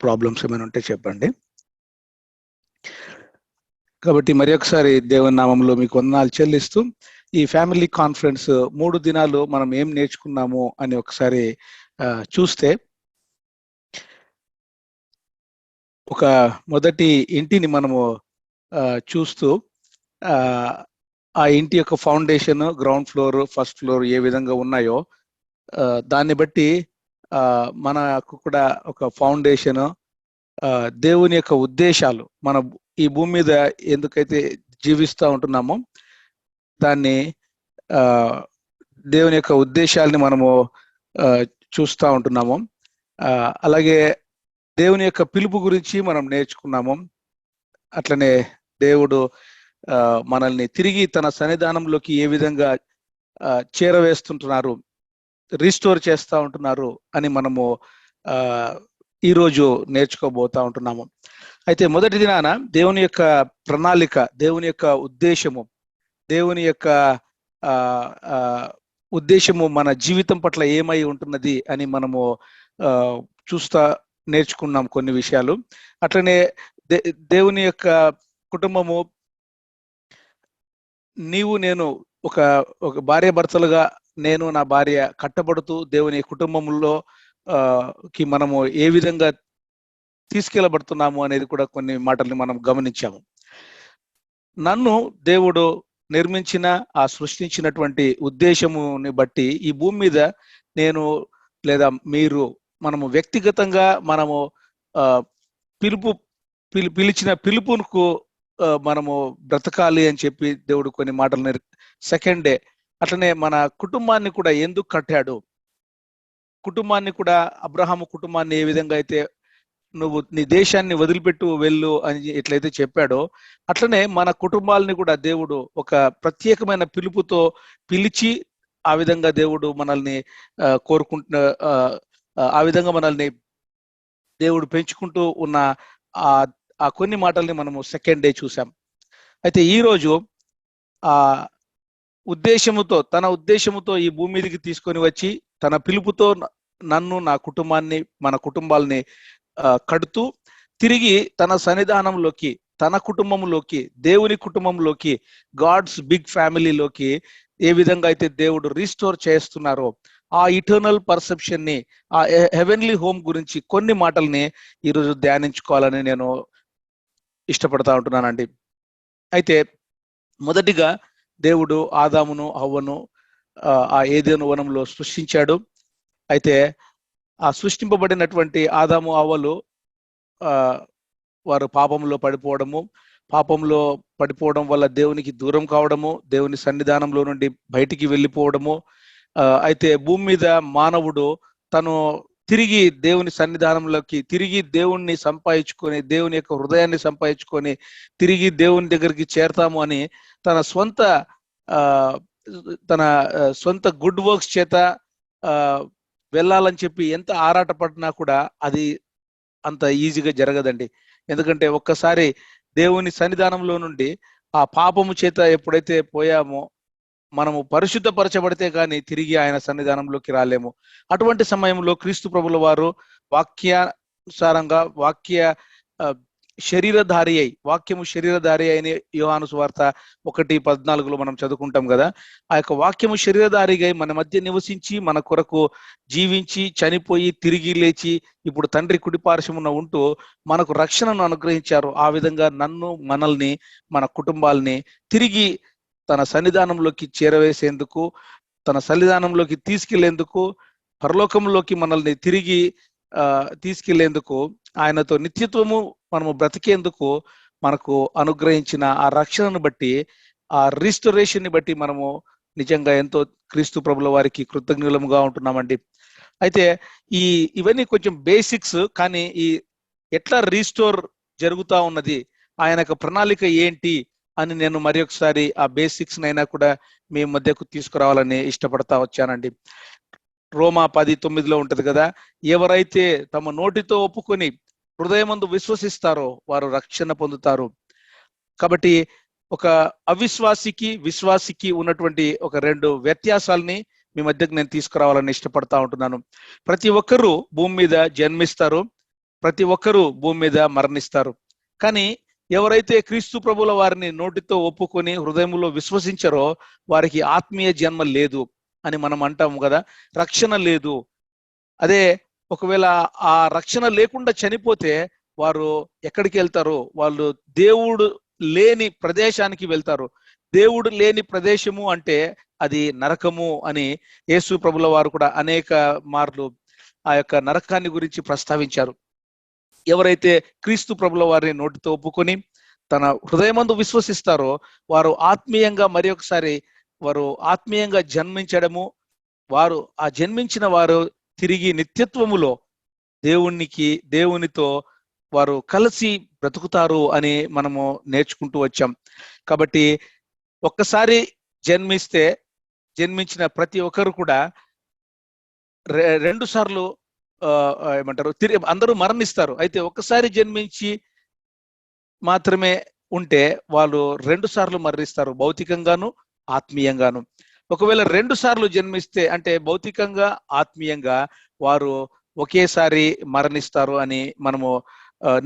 Problems ఏమైనా ఉంటే చెప్పండి. కాబట్టి మరి ఒకసారి దేవుని నామంలో మీకు వందనాలు చెల్లిస్తూ ఈ ఫ్యామిలీ కాన్ఫరెన్స్ 3 దినాలు మనం ఏం నేర్చుకున్నాము అని ఒకసారి చూస్తే, ఒక మొదటి ఇంటిని మనము చూస్తూ ఆ ఇంటి యొక్క foundation, ground floor, first floor ఏ విధంగా ఉన్నాయో దాన్ని బట్టి మనకు కూడా ఒక ఫౌండేషన్, దేవుని యొక్క ఉద్దేశాలు, మన ఈ భూమి మీద ఎందుకైతే జీవిస్తూ ఉంటున్నామో దాన్ని దేవుని యొక్క ఉద్దేశాలని మనము చూస్తూ ఉంటున్నాము. అలాగే దేవుని యొక్క పిలుపు గురించి మనం నేర్చుకున్నాము. అట్లనే దేవుడు మనల్ని తిరిగి తన సన్నిధానంలోకి ఏ విధంగా చేరవేస్తుంటున్నారు, రీస్టోర్ చేస్తూ ఉంటున్నారు అని మనము ఈరోజు నేర్చుకోబోతా ఉంటున్నాము. అయితే మొదటి దినాన దేవుని యొక్క ప్రణాళిక, దేవుని యొక్క ఉద్దేశము, దేవుని యొక్క ఉద్దేశము మన జీవితం పట్ల ఏమై ఉంటున్నది అని మనము నేర్చుకున్నాం కొన్ని విషయాలు. అట్లనే దేవుని యొక్క కుటుంబము, నీవు నేను ఒక భార్య భర్తలుగా, నేను నా భార్య కట్టబడుతూ దేవుని కుటుంబంలో కి మనము ఏ విధంగా తీసుకెళ్ళబడుతున్నాము అనేది కూడా కొన్ని మాటల్ని మనం గమనించాము. నన్ను దేవుడు నిర్మించిన, సృష్టించినటువంటి ఉద్దేశముని బట్టి ఈ భూమి మీద నేను లేదా మీరు, మనము వ్యక్తిగతంగా మనము పిలిచిన పిలుపుకు మనము బ్రతకాలి అని చెప్పి దేవుడు కొన్ని మాటలు సెకండ్ డే. అట్లనే మన కుటుంబాన్ని కూడా ఎందుకు కట్టాడు, కుటుంబాన్ని కూడా, అబ్రహాము కుటుంబాన్ని ఏ విధంగా అయితే నువ్వు నీ దేశాన్ని వదిలిపెట్టు వెళ్ళు అని ఎట్లయితే చెప్పాడో, అట్లనే మన కుటుంబాలని కూడా దేవుడు ఒక ప్రత్యేకమైన పిలుపుతో పిలిచి ఆ విధంగా దేవుడు మనల్ని ఆ విధంగా మనల్ని దేవుడు పెంచుకుంటూ ఉన్న ఆ కొన్ని మాటల్ని మనము సెకండ్ డే చూసాం. అయితే ఈరోజు తన ఉద్దేశముతో ఈ భూమి మీదకి తీసుకొని వచ్చి తన పిలుపుతో నన్ను, నా కుటుంబాన్ని, మన కుటుంబాలని కడుతూ తిరిగి తన సన్నిధానంలోకి, తన కుటుంబంలోకి, దేవుని కుటుంబంలోకి, గాడ్స్ బిగ్ ఫ్యామిలీలోకి ఏ విధంగా అయితే దేవుడు రీస్టోర్ చేస్తున్నారో ఆ ఇటర్నల్ పర్సెప్షన్ ని, ఆ హెవెన్లీ హోమ్ గురించి కొన్ని మాటల్ని ఈరోజు ధ్యానించుకోవాలని నేను ఇష్టపడతా ఉంటున్నానండి. అయితే మొదటిగా దేవుడు ఆదామును, హవ్వను ఆ ఏదెను వనంలో సృష్టించాడు. అయితే ఆ సృష్టింపబడినటువంటి ఆదాము, హవ్వలు వారు పాపంలో పడిపోవడం వల్ల దేవునికి దూరం కావడము, దేవుని సన్నిధానంలో నుండి బయటికి వెళ్ళిపోవడము. అయితే భూమి మీద మానవుడు తను తిరిగి దేవుని సన్నిధానంలోకి, తిరిగి దేవుణ్ణి సంపాదించుకొని, దేవుని యొక్క హృదయాన్ని సంపాదించుకొని తిరిగి దేవుని దగ్గరికి చేరతాము అని తన సొంత గుడ్ వర్క్స్ చేత వెళ్ళాలని చెప్పి ఎంత ఆరాటపడినా కూడా అది అంత ఈజీగా జరగదండి. ఎందుకంటే ఒక్కసారి దేవుని సన్నిధానంలో నుండి ఆ పాపము చేత ఎప్పుడైతే పోయామో, మనము పరిశుద్ధపరచబడితే కానీ తిరిగి ఆయన సన్నిధానంలోకి రాలేము. అటువంటి సమయంలో క్రీస్తు ప్రభుల వారు వాక్యానుసారంగా వాక్యము శరీరధారి అయిన యోహాను సువార్త 1:14 మనం చదువుకుంటాం కదా. ఆ యొక్క వాక్యము శరీరధారిగా మన మధ్య నివసించి, మన కొరకు జీవించి, చనిపోయి, తిరిగి లేచి ఇప్పుడు తండ్రి కుడిపార్శ్వమున ఉంటూ మనకు రక్షణను అనుగ్రహించారు. ఆ విధంగా మనల్ని, మన కుటుంబాలని తిరిగి తన సన్నిధానంలోకి చేరవేసేందుకు, తన సన్నిధానంలోకి తీసుకెళ్లేందుకు, పరలోకంలోకి మనల్ని తిరిగి తీసుకెళ్లేందుకు, ఆయనతో నిత్యత్వము మనము బ్రతికేందుకు మనకు అనుగ్రహించిన ఆ రక్షణను బట్టి, ఆ రీస్టోరేషన్ ని బట్టి మనము నిజంగా ఎంతో క్రీస్తు ప్రభుల వారికి కృతజ్ఞులముగా ఉంటున్నామండి. అయితే ఇవన్నీ కొంచెం బేసిక్స్, కానీ ఎట్లా రీస్టోర్ జరుగుతా ఉన్నది, ఆయన యొక్క ప్రణాళిక ఏంటి అని నేను మరి ఒకసారి ఆ బేసిక్స్ నైనా కూడా మీ మధ్యకు తీసుకురావాలని ఇష్టపడతా వచ్చానండి. రోమా 10:9 ఉంటది కదా, ఎవరైతే తమ నోటితో ఒప్పుకొని హృదయమందు విశ్వసిస్తారో వారు రక్షణ పొందుతారు. కాబట్టి ఒక అవిశ్వాసికి, విశ్వాసికి ఉన్నటువంటి ఒక 2 వ్యత్యాసాలని మీ మధ్యకు నేను తీసుకురావాలని ఇష్టపడతా ఉంటున్నాను. ప్రతి ఒక్కరూ భూమి మీద జన్మిస్తారు, ప్రతి ఒక్కరూ భూమి మీద మరణిస్తారు. కానీ ఎవరైతే క్రీస్తు ప్రభుల వారిని నోటితో ఒప్పుకొని హృదయంలో విశ్వసించారో వారికి ఆత్మీయ జన్మ లేదు అని మనం అంటాము కదా, రక్షణ లేదు. అదే ఒకవేళ ఆ రక్షణ లేకుండా చనిపోతే వారు ఎక్కడికి వెళ్తారు? వాళ్ళు దేవుడు లేని ప్రదేశానికి వెళ్తారు. దేవుడు లేని ప్రదేశము అంటే అది నరకము అని యేసు ప్రభుల వారు కూడా అనేక మార్లు ఆ యొక్క నరకాన్ని గురించి ప్రస్తావించారు. ఎవరైతే క్రీస్తు ప్రభుల వారిని నోటితో ఒప్పుకొని తన హృదయమందు విశ్వసిస్తారో వారు ఆత్మీయంగా మరి ఒకసారి వారు ఆత్మీయంగా జన్మించడము, వారు ఆ జన్మించిన వారు తిరిగి నిత్యత్వములో దేవునితో వారు కలిసి బ్రతుకుతారు అని మనము నేర్చుకుంటూ వచ్చాం. కాబట్టి ఒక్కసారి జన్మించిన ప్రతి ఒక్కరు కూడా 2 సార్లు ఏమంటారు అందరూ మరణిస్తారు. అయితే ఒక్కసారి జన్మించి మాత్రమే ఉంటే వాళ్ళు 2 సార్లు మరణిస్తారు, భౌతికంగాను ఆత్మీయంగాను. ఒకవేళ 2 సార్లు జన్మిస్తే అంటే భౌతికంగా ఆత్మీయంగా వారు ఒకేసారి మరణిస్తారు అని మనము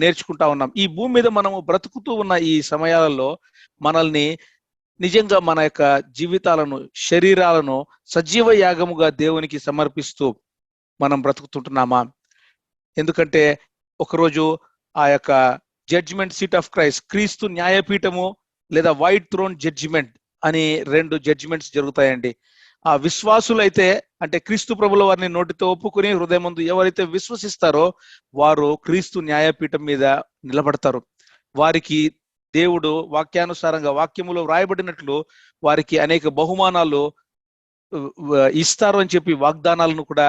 నేర్చుకుంటా ఉన్నాం. ఈ భూమి మీద మనము బ్రతుకుతూ ఉన్న ఈ సమయాలలో మనల్ని నిజంగా మన యొక్క జీవితాలను, శరీరాలను సజీవ యాగముగా దేవునికి సమర్పిస్తూ మనం బ్రతుకుతుంటున్నామా? ఎందుకంటే ఒకరోజు ఆ యొక్క జడ్జిమెంట్ సీట్ ఆఫ్ క్రీస్తు న్యాయపీఠము లేదా వైట్ థ్రోన్ జడ్జిమెంట్ అని 2 జడ్జిమెంట్స్ జరుగుతాయండి. ఆ విశ్వాసులైతే అంటే క్రీస్తు ప్రభుల వారిని నోటితో ఒప్పుకుని హృదయం ముందు ఎవరైతే విశ్వసిస్తారో వారు క్రీస్తు న్యాయపీఠం మీద నిలబడతారు. వారికి దేవుడు వాక్యానుసారంగా వాక్యములో వ్రాయబడినట్లు వారికి అనేక బహుమానాలు ఇస్తారు అని చెప్పి వాగ్దానాలను కూడా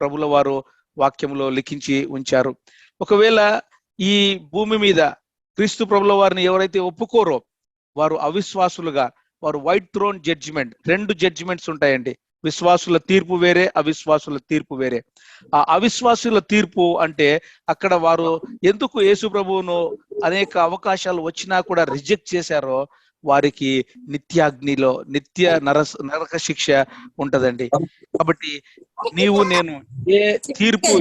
ప్రభుల వారు వాక్యములో లిఖించి ఉంచారు. ఒకవేళ ఈ భూమి మీద క్రీస్తు ప్రభుల వారిని ఎవరైతే ఒప్పుకోరో వారు అవిశ్వాసులుగా, వారు వైట్ థ్రోన్ జడ్జిమెంట్, 2 జడ్జిమెంట్స్ ఉంటాయండి. విశ్వాసుల తీర్పు వేరే, అవిశ్వాసుల తీర్పు వేరే. ఆ అవిశ్వాసుల తీర్పు అంటే అక్కడ వారు ఎందుకు యేసు ప్రభువును అనేక అవకాశాలు వచ్చినా కూడా రిజెక్ట్ చేశారో వారికి నిత్యాగ్నిలో నరక శిక్ష ఉంటదండి. కాబట్టి నేను ఏ తీర్పు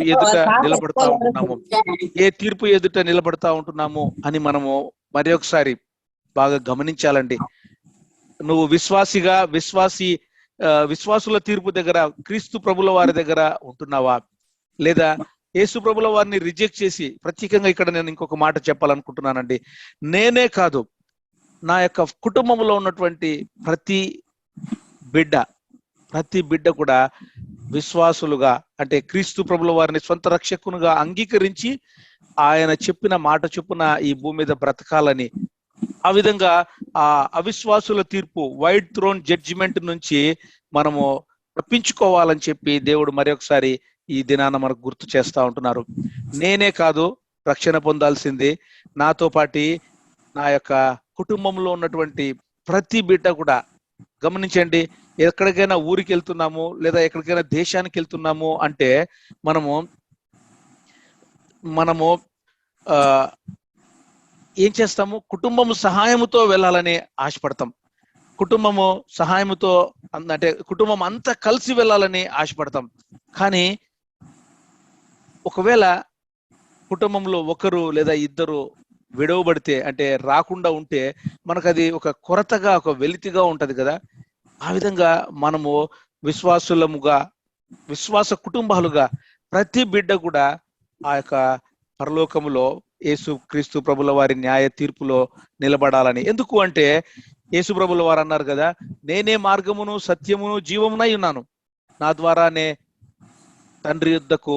ఎదుట నిలబడతా ఉంటున్నాము అని మనము మరి ఒకసారి బాగా గమనించాలండి. నువ్వు విశ్వాసుల తీర్పు దగ్గర క్రీస్తు ప్రభుల వారి దగ్గర ఉంటున్నావా, లేదా యేసు ప్రభుల వారిని రిజెక్ట్ చేసి? ప్రత్యేకంగా ఇక్కడ నేను ఇంకొక మాట చెప్పాలనుకుంటున్నానండి. నేనే కాదు, నా యొక్క కుటుంబంలో ఉన్నటువంటి ప్రతి బిడ్డ కూడా విశ్వాసులుగా అంటే క్రీస్తు ప్రభుల వారిని సొంత రక్షకునిగా అంగీకరించి ఆయన చెప్పిన మాట చొప్పున ఈ భూమి మీద బ్రతకాలని, ఆ విధంగా ఆ అవిశ్వాసుల తీర్పు వైట్ థ్రోన్ జడ్జిమెంట్ నుంచి మనము తప్పించుకోవాలని చెప్పి దేవుడు మరి ఒకసారి ఈ దినాన మనకు గుర్తు చేస్తా ఉంటున్నారు. నేనే కాదు రక్షణ పొందాల్సింది, నాతో పాటి నా యొక్క కుటుంబంలో ఉన్నటువంటి ప్రతి బిడ్డ కూడా. గమనించండి, ఎక్కడికైనా ఊరికి వెళ్తున్నాము లేదా ఎక్కడికైనా దేశానికి వెళ్తున్నాము అంటే మనము ఏం చేస్తాము? కుటుంబము సహాయముతో వెళ్ళాలని ఆశపడతాం. కుటుంబము సహాయముతో అంటే కుటుంబం అంతా కలిసి వెళ్ళాలని ఆశపడతాం. కానీ ఒకవేళ కుటుంబంలో ఒకరు లేదా ఇద్దరు విడవబడితే అంటే రాకుండా ఉంటే మనకు అది ఒక కొరతగా, ఒక వెలితిగా ఉంటది కదా. ఆ విధంగా మనము విశ్వాస కుటుంబాలుగా ప్రతి బిడ్డ కూడా ఆ యొక్క పరలోకములో యేసు క్రీస్తు ప్రభుల వారి న్యాయ తీర్పులో నిలబడాలని. ఎందుకు అంటే యేసు ప్రభుల వారు అన్నారు కదా, నేనే మార్గమును సత్యమును జీవమునై ఉన్నాను, నా ద్వారానే తండ్రి యుద్ధకు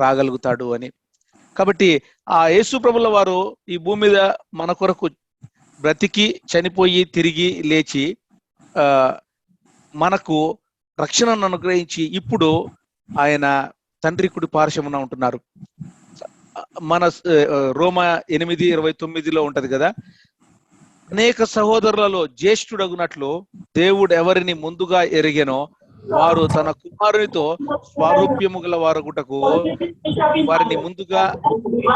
రాగలుగుతాడు అని. కాబట్టి ఆ యేసు ప్రభుల వారు ఈ భూమి మీద మన కొరకు బ్రతికి చనిపోయి తిరిగి లేచి మనకు రక్షణను అనుగ్రహించి ఇప్పుడు ఆయన తండ్రి కుడి పార్శ్వమున ఉంటున్నారు. మన రోమా 8:29 ఉంటది కదా, అనేక సహోదరులలో జ్యేష్ఠుడగునట్లు దేవుడు ఎవరిని ముందుగా ఎరిగెనో వారు తన కుమారునితో స్వారూప్యము గల వారగుటకు వారిని ముందుగా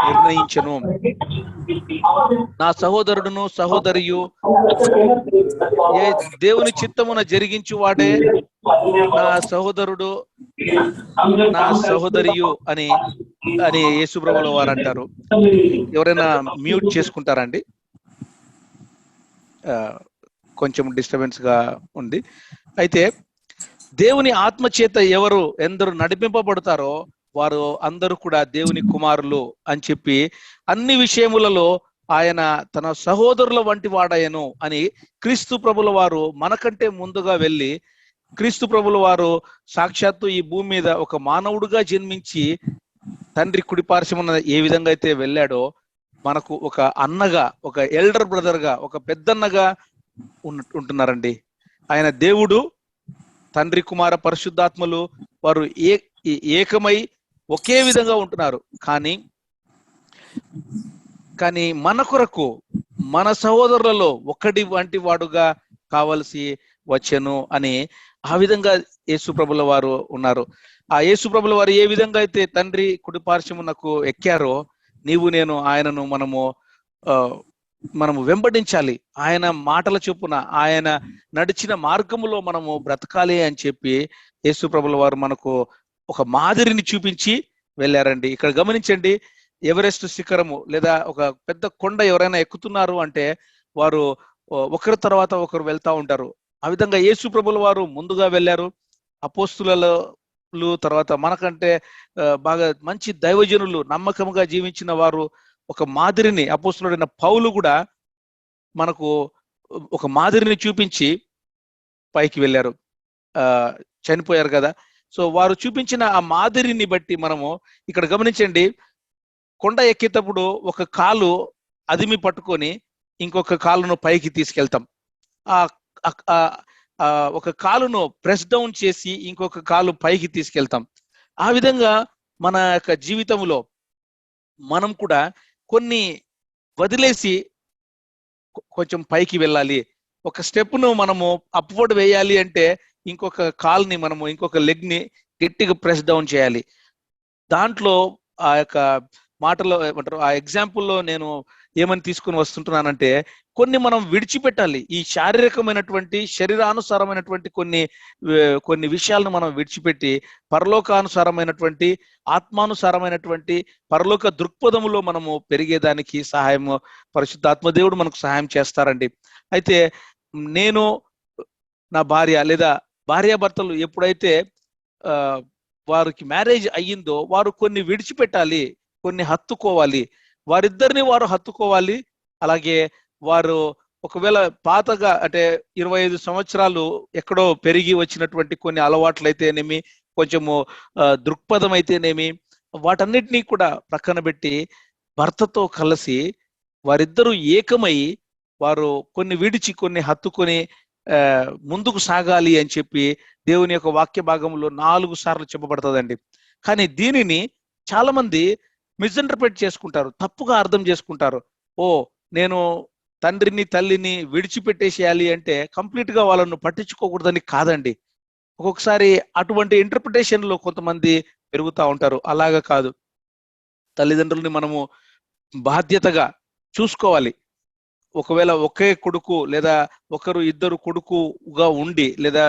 నిర్ణయించెను. నా సహోదరుడును సహోదరియు ఏ దేవుని చిత్తమున జరిగించు వాడే నా సహోదరుడు నా సహోదరియు అని అని యేసుప్రభుల వారు అంటారు. ఎవరైనా మ్యూట్ చేసుకుంటారండి? కొంచెం డిస్టర్బెన్స్ గా ఉంది. అయితే దేవుని ఆత్మ చేత ఎందరు నడిపింపబడతారో వారు అందరూ కూడా దేవుని కుమారులు అని చెప్పి అన్ని విషయములలో ఆయన తన సహోదరుల వంటి వాడయను అని క్రీస్తు ప్రభుల వారు మనకంటే ముందుగా వెళ్ళి, క్రీస్తు ప్రభుల వారు సాక్షాత్తు ఈ భూమి మీద ఒక మానవుడుగా జన్మించి తండ్రి కుడిపార్శ్వమున ఏ విధంగా అయితే వెళ్ళాడో మనకు ఒక అన్నగా, ఒక ఎల్డర్ బ్రదర్ గా, ఒక పెద్దన్నగా ఉంటున్నారండి. ఆయన దేవుడు, తండ్రి కుమార పరిశుద్ధాత్మలు వారు ఏకమై ఒకే విధంగా ఉంటున్నారు. కానీ మన కొరకు మన సహోదరులలో ఒకటి వంటి వాడుగా కావలసి వచ్చెను అని ఆ విధంగా యేసుప్రభుల వారు ఉన్నారు. ఆ యేసుప్రభుల వారు ఏ విధంగా అయితే తండ్రి కుడిపార్శ్వమునకు ఎక్కారో నీవు నేను ఆయనను మనము వెంబడించాలి. ఆయన మాటల చొప్పున ఆయన నడిచిన మార్గములో మనము బ్రతకాలి అని చెప్పి యేసుప్రభుల వారు మనకు ఒక మాదిరిని చూపించి వెళ్ళారండి. ఇక్కడ గమనించండి, ఎవరెస్ట్ శిఖరము లేదా ఒక పెద్ద కొండ ఎవరైనా ఎక్కుతున్నారు అంటే వారు ఒకరి తర్వాత ఒకరు వెళ్తా ఉంటారు. ఆ విధంగా యేసుప్రభుల వారు ముందుగా వెళ్ళారు. అపోస్తులు తర్వాత మనకంటే బాగా మంచి దైవజనులు, నమ్మకంగా జీవించిన వారు ఒక మాదిరిని, అపోస్తులుడైన పౌలు కూడా మనకు ఒక మాదిరిని చూపించి పైకి వెళ్ళారు, చనిపోయారు కదా. సో వారు చూపించిన ఆ మాదిరిని బట్టి మనము ఇక్కడ గమనించండి, కొండ ఎక్కేటప్పుడు ఒక కాలు అదిమి పట్టుకొని ఇంకొక కాలును పైకి తీసుకెళ్తాం. ఒక కాలును ప్రెస్ డౌన్ చేసి ఇంకొక కాలు పైకి తీసుకెళ్తాం. ఆ విధంగా మన యొక్క జీవితంలో మనం కూడా కొన్ని వదిలేసి కొంచెం పైకి వెళ్ళాలి. ఒక స్టెప్ను మనము అప్వర్డ్ వేయాలి అంటే ఇంకొక కాల్ని మనము, ఇంకొక లెగ్ ని గట్టిగా ప్రెస్ డౌన్ చేయాలి. దాంట్లో ఆ యొక్క మాటలో ఏమంటారు, ఆ ఎగ్జాంపుల్లో నేను ఏమని తీసుకుని వస్తుంటున్నానంటే కొన్ని మనం విడిచిపెట్టాలి. ఈ శారీరకమైనటువంటి శరీరానుసారమైనటువంటి కొన్ని విషయాలను మనం విడిచిపెట్టి పరలోకానుసారమైనటువంటి ఆత్మానుసారమైనటువంటి పరలోక దృక్పథములో మనము పెరిగేదానికి సహాయము పరిశుద్ధాత్మదేవుడు మనకు సహాయం చేస్తారండి. అయితే నేను నా భార్య లేదా భార్యాభర్తలు ఎప్పుడైతే వారికి మ్యారేజ్ అయ్యిందో వారు కొన్ని విడిచిపెట్టాలి, కొన్ని హత్తుకోవాలి. వారిద్దరిని వారు హత్తుకోవాలి. అలాగే వారు ఒకవేళ పాతగా అంటే 25 సంవత్సరాలు ఎక్కడో పెరిగి వచ్చినటువంటి కొన్ని అలవాట్లు అయితేనేమి, కొంచెము దృక్పథం అయితేనేమి, వాటన్నిటినీ కూడా ప్రక్కన పెట్టి భర్తతో కలిసి వారిద్దరూ ఏకమై వారు కొన్ని విడిచి కొన్ని హత్తుకొని ముందుకు సాగాలి అని చెప్పి దేవుని యొక్క వాక్య భాగంలో 4 సార్లు చెప్పబడుతుందండి. కానీ దీనిని చాలా మంది మిస్ఇంటర్ప్రిట్ చేసుకుంటారు, తప్పుగా అర్థం చేసుకుంటారు. నేను తండ్రిని తల్లిని విడిచిపెట్టేసేయాలి అంటే కంప్లీట్ గా వాళ్ళను పట్టించుకోకూడదని కాదండి. ఒక్కొక్కసారి అటువంటి ఇంటర్ప్రిటేషన్ లో కొంతమంది పెరుగుతూ ఉంటారు. అలాగా కాదు. తల్లిదండ్రుల్ని మనము బాధ్యతగా చూసుకోవాలి. ఒకవేళ ఒకే కొడుకు లేదా ఇద్దరు కొడుకుగా ఉండి లేదా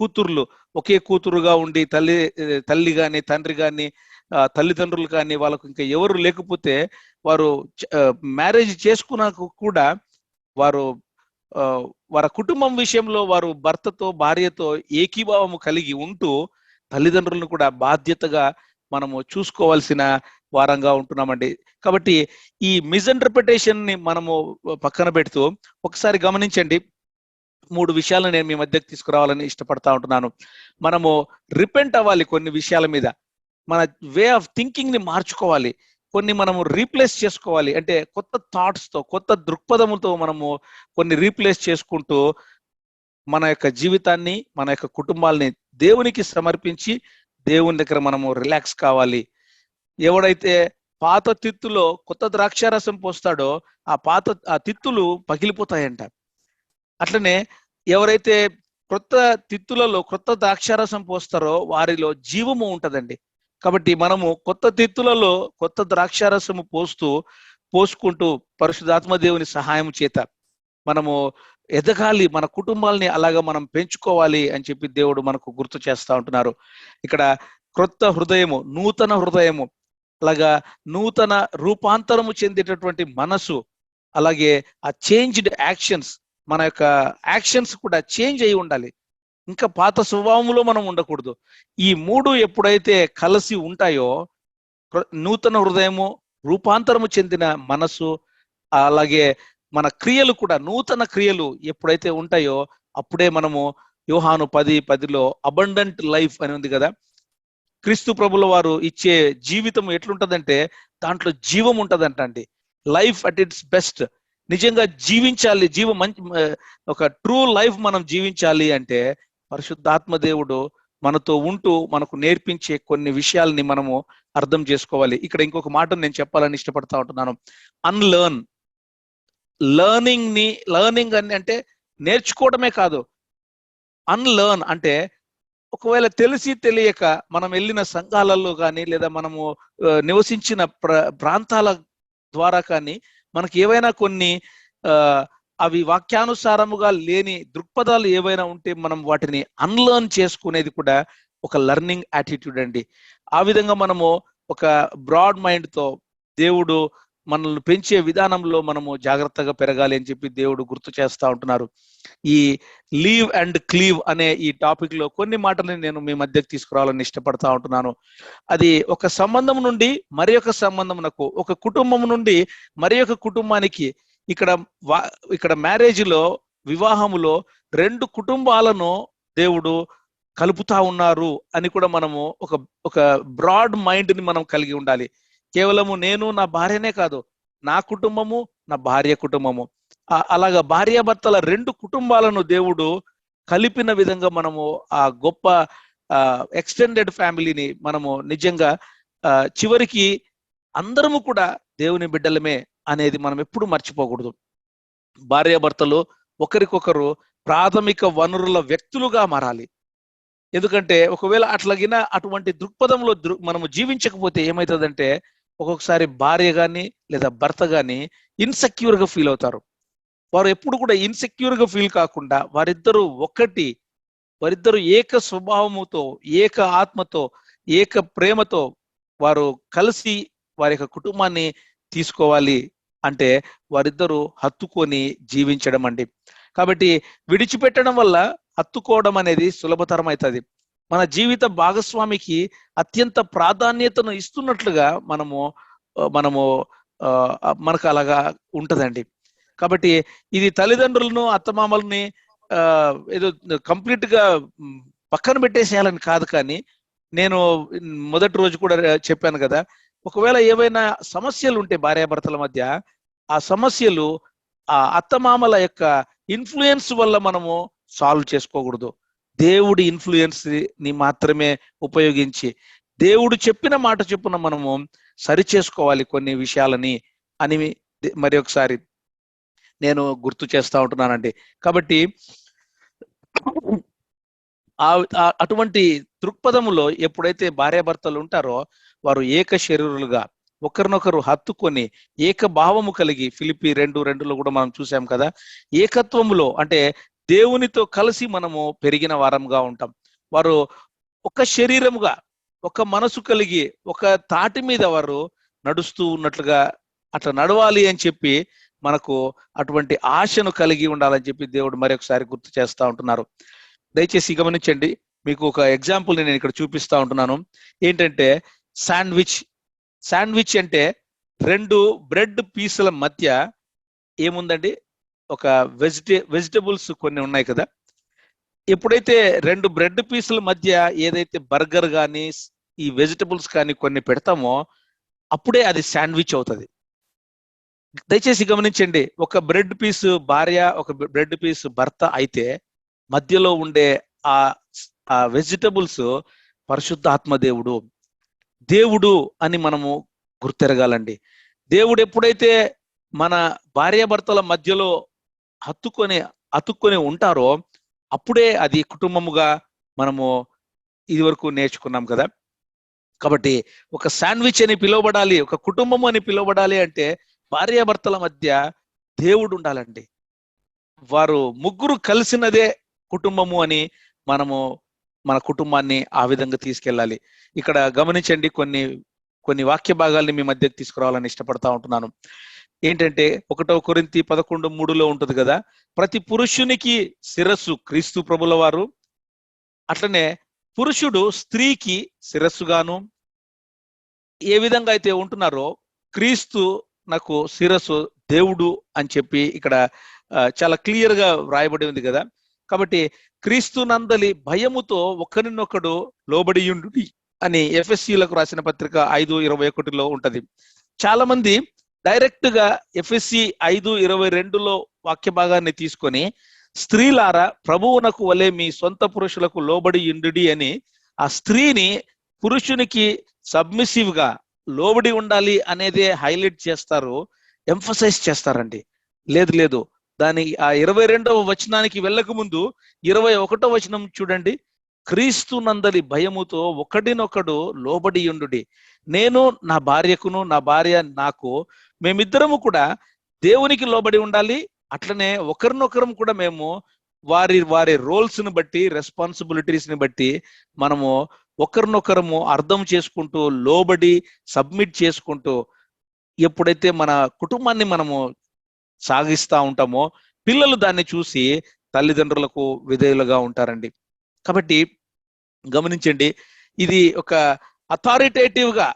కూతుర్లు ఒకే కూతురుగా ఉండి తల్లి గాని తండ్రి గాని తల్లిదండ్రులు కానీ వాళ్ళకు ఇంకా ఎవరు లేకపోతే వారు మ్యారేజ్ చేసుకున్నాక కూడా వారు వారి కుటుంబం విషయంలో వారు భర్తతో భార్యతో ఏకీభావము కలిగి ఉంటూ తల్లిదండ్రులను కూడా బాధ్యతగా మనము చూసుకోవాల్సిన వారంగా ఉంటున్నామండి. కాబట్టి ఈ మిస్ఇంటర్ప్రిటేషన్ ని మనము పక్కన పెడుతూ ఒకసారి గమనించండి, 3 విషయాలను నేను మీ మధ్యకు తీసుకురావాలని ఇష్టపడతా ఉంటున్నాను. మనము రిపెంట్ అవ్వాలి కొన్ని విషయాల మీద, మన వే ఆఫ్ థింకింగ్ ని మార్చుకోవాలి, కొన్ని మనము రీప్లేస్ చేసుకోవాలి. అంటే కొత్త థాట్స్ తో, కొత్త దృక్పథములతో మనము కొన్ని రీప్లేస్ చేసుకుంటూ మన యొక్క జీవితాన్ని, మన యొక్క కుటుంబాలని దేవునికి సమర్పించి దేవుని దగ్గర మనము రిలాక్స్ కావాలి. ఎవడైతే పాత తిత్తులో కొత్త ద్రాక్షారసం పోస్తాడో ఆ తిత్తులు పగిలిపోతాయంట. అట్లనే ఎవరైతే కొత్త తిత్తులలో కొత్త ద్రాక్షారసం పోస్తారో వారిలో జీవము ఉంటదండి. కాబట్టి మనము కొత్త తిత్తులలో కొత్త ద్రాక్షారసము పోసుకుంటూ పరిశుద్ధాత్మ దేవుని సహాయం చేత మనము ఎదగాలి, మన కుటుంబాలని అలాగా మనం పెంచుకోవాలి అని చెప్పి దేవుడు మనకు గుర్తు చేస్తా ఉంటున్నారు. ఇక్కడ క్రొత్త హృదయము, నూతన హృదయము, అలాగా నూతన రూపాంతరము చెందేటటువంటి మనసు, అలాగే ఆ చేంజ్డ్ యాక్షన్స్, మన యొక్క యాక్షన్స్ కూడా చేంజ్ అయి ఉండాలి. ఇంకా పాత స్వభావంలో మనం ఉండకూడదు. ఈ మూడు ఎప్పుడైతే కలిసి ఉంటాయో, నూతన హృదయము, రూపాంతరము చెందిన మనసు, అలాగే మన క్రియలు కూడా నూతన క్రియలు ఎప్పుడైతే ఉంటాయో అప్పుడే మనము యోహాను 10:10లో అబండెంట్ లైఫ్ అని ఉంది కదా, క్రీస్తు ప్రభుల వారు ఇచ్చే జీవితం ఎట్లుంటదంటే దాంట్లో జీవం ఉంటదంట అండి. Life at its best. నిజంగా జీవించాలి, ఒక ట్రూ లైఫ్ మనం జీవించాలి అంటే పరిశుద్ధాత్మ దేవుడు మనతో ఉంటూ మనకు నేర్పించే కొన్ని విషయాల్ని మనము అర్థం చేసుకోవాలి. ఇక్కడ ఇంకొక మాట నేను చెప్పాలని ఇష్టపడతా ఉంటున్నాను. అన్లర్న్. లర్నింగ్ అని అంటే నేర్చుకోవడమే కాదు, అన్లర్న్ అంటే ఒకవేళ తెలిసి తెలియక మనం వెళ్ళిన సంఘాలలో కానీ లేదా మనము నివసించిన ప్రాంతాల ద్వారా కానీ మనకి ఏవైనా కొన్ని అవి వాక్యానుసారముగా లేని దృక్పథాలు ఏవైనా ఉంటే మనం వాటిని అన్లర్న్ చేసుకునేది కూడా ఒక లర్నింగ్ యాటిట్యూడ్ అండి. ఆ విధంగా మనము ఒక బ్రాడ్ మైండ్తో దేవుడు మనల్ని పెంచే విధానంలో మనము జాగ్రత్తగా పెరగాలి అని చెప్పి దేవుడు గుర్తు చేస్తా ఉంటున్నారు. ఈ లీవ్ అండ్ క్లీవ్ అనే ఈ టాపిక్ లో కొన్ని మాటలని నేను మీ మధ్యకు తీసుకురావాలని ఇష్టపడతా ఉంటున్నాను. అది ఒక సంబంధం నుండి మరి ఒక సంబంధమునకు, ఒక కుటుంబం నుండి మరి ఒక కుటుంబానికి, ఇక్కడ మ్యారేజ్ లో, వివాహములో రెండు కుటుంబాలను దేవుడు కలుపుతా ఉన్నారు అని కూడా మనము ఒక బ్రాడ్ మైండ్ ని మనం కలిగి ఉండాలి. కేవలము నేను నా భార్యనే కాదు, నా కుటుంబము, నా భార్య కుటుంబము, అలాగా భార్యాభర్తల రెండు కుటుంబాలను దేవుడు కలిపిన విధంగా మనము ఆ గొప్ప ఎక్స్టెండెడ్ ఫ్యామిలీని మనము నిజంగా చివరికి అందరము కూడా దేవుని బిడ్డలమే అనేది మనం ఎప్పుడు మర్చిపోకూడదు. భార్యాభర్తలు ఒకరికొకరు ప్రాథమిక వనరుల వ్యక్తులుగా మారాలి. ఎందుకంటే ఒకవేళ అట్లాగిన అటువంటి దృక్పథంలో మనము జీవించకపోతే ఏమవుతుందంటే ఒక్కొక్కసారి భార్య కానీ లేదా భర్త కానీ ఇన్సెక్యూర్ గా ఫీల్ అవుతారు. వారు ఎప్పుడు కూడా ఇన్సెక్యూర్ గా ఫీల్ కాకుండా వారిద్దరు ఏక స్వభావముతో, ఏక ఆత్మతో, ఏక ప్రేమతో వారు కలిసి వారి యొక్క కుటుంబాన్ని తీసుకోవాలి అంటే వారిద్దరూ హత్తుకొని జీవించడం అండి. కాబట్టి విడిచిపెట్టడం వల్ల హత్తుకోవడం అనేది సులభతరం అవుతుంది. మన జీవిత భాగస్వామికి అత్యంత ప్రాధాన్యతను ఇస్తున్నట్లుగా మనకు అలాగా ఉంటదండి. కాబట్టి ఇది తల్లిదండ్రులను, అత్తమామల్ని ఏదో కంప్లీట్ గా పక్కన పెట్టేసేయాలని కాదు. కానీ నేను మొదటి రోజు కూడా చెప్పాను కదా, ఒకవేళ ఏవైనా సమస్యలు ఉంటే భార్యాభర్తల మధ్య, ఆ సమస్యలు ఆ అత్తమామల యొక్క ఇన్ఫ్లుయెన్స్ వల్ల మనము సాల్వ్ చేసుకోకూడదు. దేవుడి ఇన్ఫ్లుయెన్స్ ని మాత్రమే ఉపయోగించి దేవుడు చెప్పిన మాట చొప్పున మనము సరి చేసుకోవాలి కొన్ని విషయాలని అని మరి ఒకసారి నేను గుర్తు చేస్తా ఉంటున్నానండి. కాబట్టి అటువంటి దృక్పథములో ఎప్పుడైతే భార్యాభర్తలు ఉంటారో వారు ఏక శరీరులుగా ఒకరినొకరు హత్తుకొని ఏక భావము కలిగి, ఫిలిప్పి 2:2లో కూడా మనం చూసాం కదా, ఏకత్వములో అంటే దేవునితో కలిసి మనము పెరిగిన వారంగా ఉంటాం. వారు ఒక శరీరముగా, ఒక మనసు కలిగి, ఒక తాటి మీద వారు నడుస్తూ ఉన్నట్లుగా అట్లా నడవాలి అని చెప్పి మనకు అటువంటి ఆశను కలిగి ఉండాలని చెప్పి దేవుడు మరొకసారి గుర్తు చేస్తా ఉంటున్నారు. దయచేసి గమనించండి, మీకు ఒక ఎగ్జాంపుల్ నేను ఇక్కడ చూపిస్తా ఉంటున్నాను. ఏంటంటే శాండ్విచ్ అంటే రెండు బ్రెడ్ పీసుల మధ్య ఏముందండి, ఒక వెజిటబుల్స్ కొన్ని ఉన్నాయి కదా. ఎప్పుడైతే రెండు బ్రెడ్ పీసుల మధ్య ఏదైతే బర్గర్ కానీ ఈ వెజిటబుల్స్ కానీ కొన్ని పెడతామో అప్పుడే అది శాండ్విచ్ అవుతుంది. దయచేసి గమనించండి, ఒక బ్రెడ్ పీస్ భార్య, ఒక బ్రెడ్ పీస్ భర్త అయితే మధ్యలో ఉండే ఆ వెజిటబుల్స్ పరిశుద్ధాత్మ దేవుడు అని మనము గుర్తెరగాలండి. దేవుడు ఎప్పుడైతే మన భార్యాభర్తల మధ్యలో అతుక్కొని ఉంటారో అప్పుడే అది కుటుంబముగా మనము ఇది వరకు నేర్చుకున్నాం కదా. కాబట్టి ఒక శాండ్విచ్ అని పిలువబడాలి, ఒక కుటుంబం అని పిలువబడాలి అంటే భార్యాభర్తల మధ్య దేవుడు ఉండాలండి. వారు ముగ్గురు కలిసినదే కుటుంబము అని మనము మన కుటుంబాన్ని ఆ విధంగా తీసుకెళ్ళాలి. ఇక్కడ గమనించండి, కొన్ని కొన్ని వాక్య భాగాల్ని మీ మధ్యకి తీసుకురావాలని ఇష్టపడతా ఉంటున్నాను. ఏంటంటే 1 కొరింథీ 11:3 ఉంటుంది కదా, ప్రతి పురుషునికి శిరస్సు క్రీస్తు ప్రభుల వారు, అట్లనే పురుషుడు స్త్రీకి శిరస్సుగాను ఏ విధంగా అయితే ఉంటున్నారో క్రీస్తు నాకు శిరస్సు దేవుడు అని చెప్పి ఇక్కడ చాలా క్లియర్ గా వ్రాయబడి ఉంది కదా. కాబట్టి క్రీస్తు నందలి భయముతో ఒకరినొకడు లోబడియుండు అని ఎఫ్ఎస్సీలకు రాసిన పత్రిక 5:21 ఉంటది. చాలా మంది డైరెక్ట్ గా ఎఫ్ఎస్సి 5:22 వాక్య భాగాన్ని తీసుకొని స్త్రీలారా ప్రభువునకు వలె మీ సొంత పురుషులకు లోబడి ఉండుడి అని ఆ స్త్రీని పురుషునికి సబ్మిసివ్ గా లోబడి ఉండాలి అనేదే హైలైట్ చేస్తారు, ఎంఫసైజ్ చేస్తారండి. లేదు లేదు, దాని ఆ 22వ వచనానికి వెళ్ళక ముందు 21వ వచనం చూడండి. క్రీస్తు నందలి భయముతో ఒకడినొకడు లోబడి ఉండుడి. నేను నా భార్యకును, నా భార్య నాకు, మేమిద్దరము కూడా దేవునికి లోబడి ఉండాలి. అట్లనే ఒకరినొకరం కూడా మేము వారి వారి రోల్స్ ని బట్టి, రెస్పాన్సిబిలిటీస్ ని బట్టి మనము ఒకరినొకరము అర్థం చేసుకుంటూ, లోబడి సబ్మిట్ చేసుకుంటూ ఎప్పుడైతే మన కుటుంబాన్ని మనము సాగిస్తూ ఉంటామో పిల్లలు దాన్ని చూసి తల్లిదండ్రులకు విధేయులుగా ఉంటారండి. కాబట్టి గమనించండి, ఇది ఒక అథారిటేటివ్ గా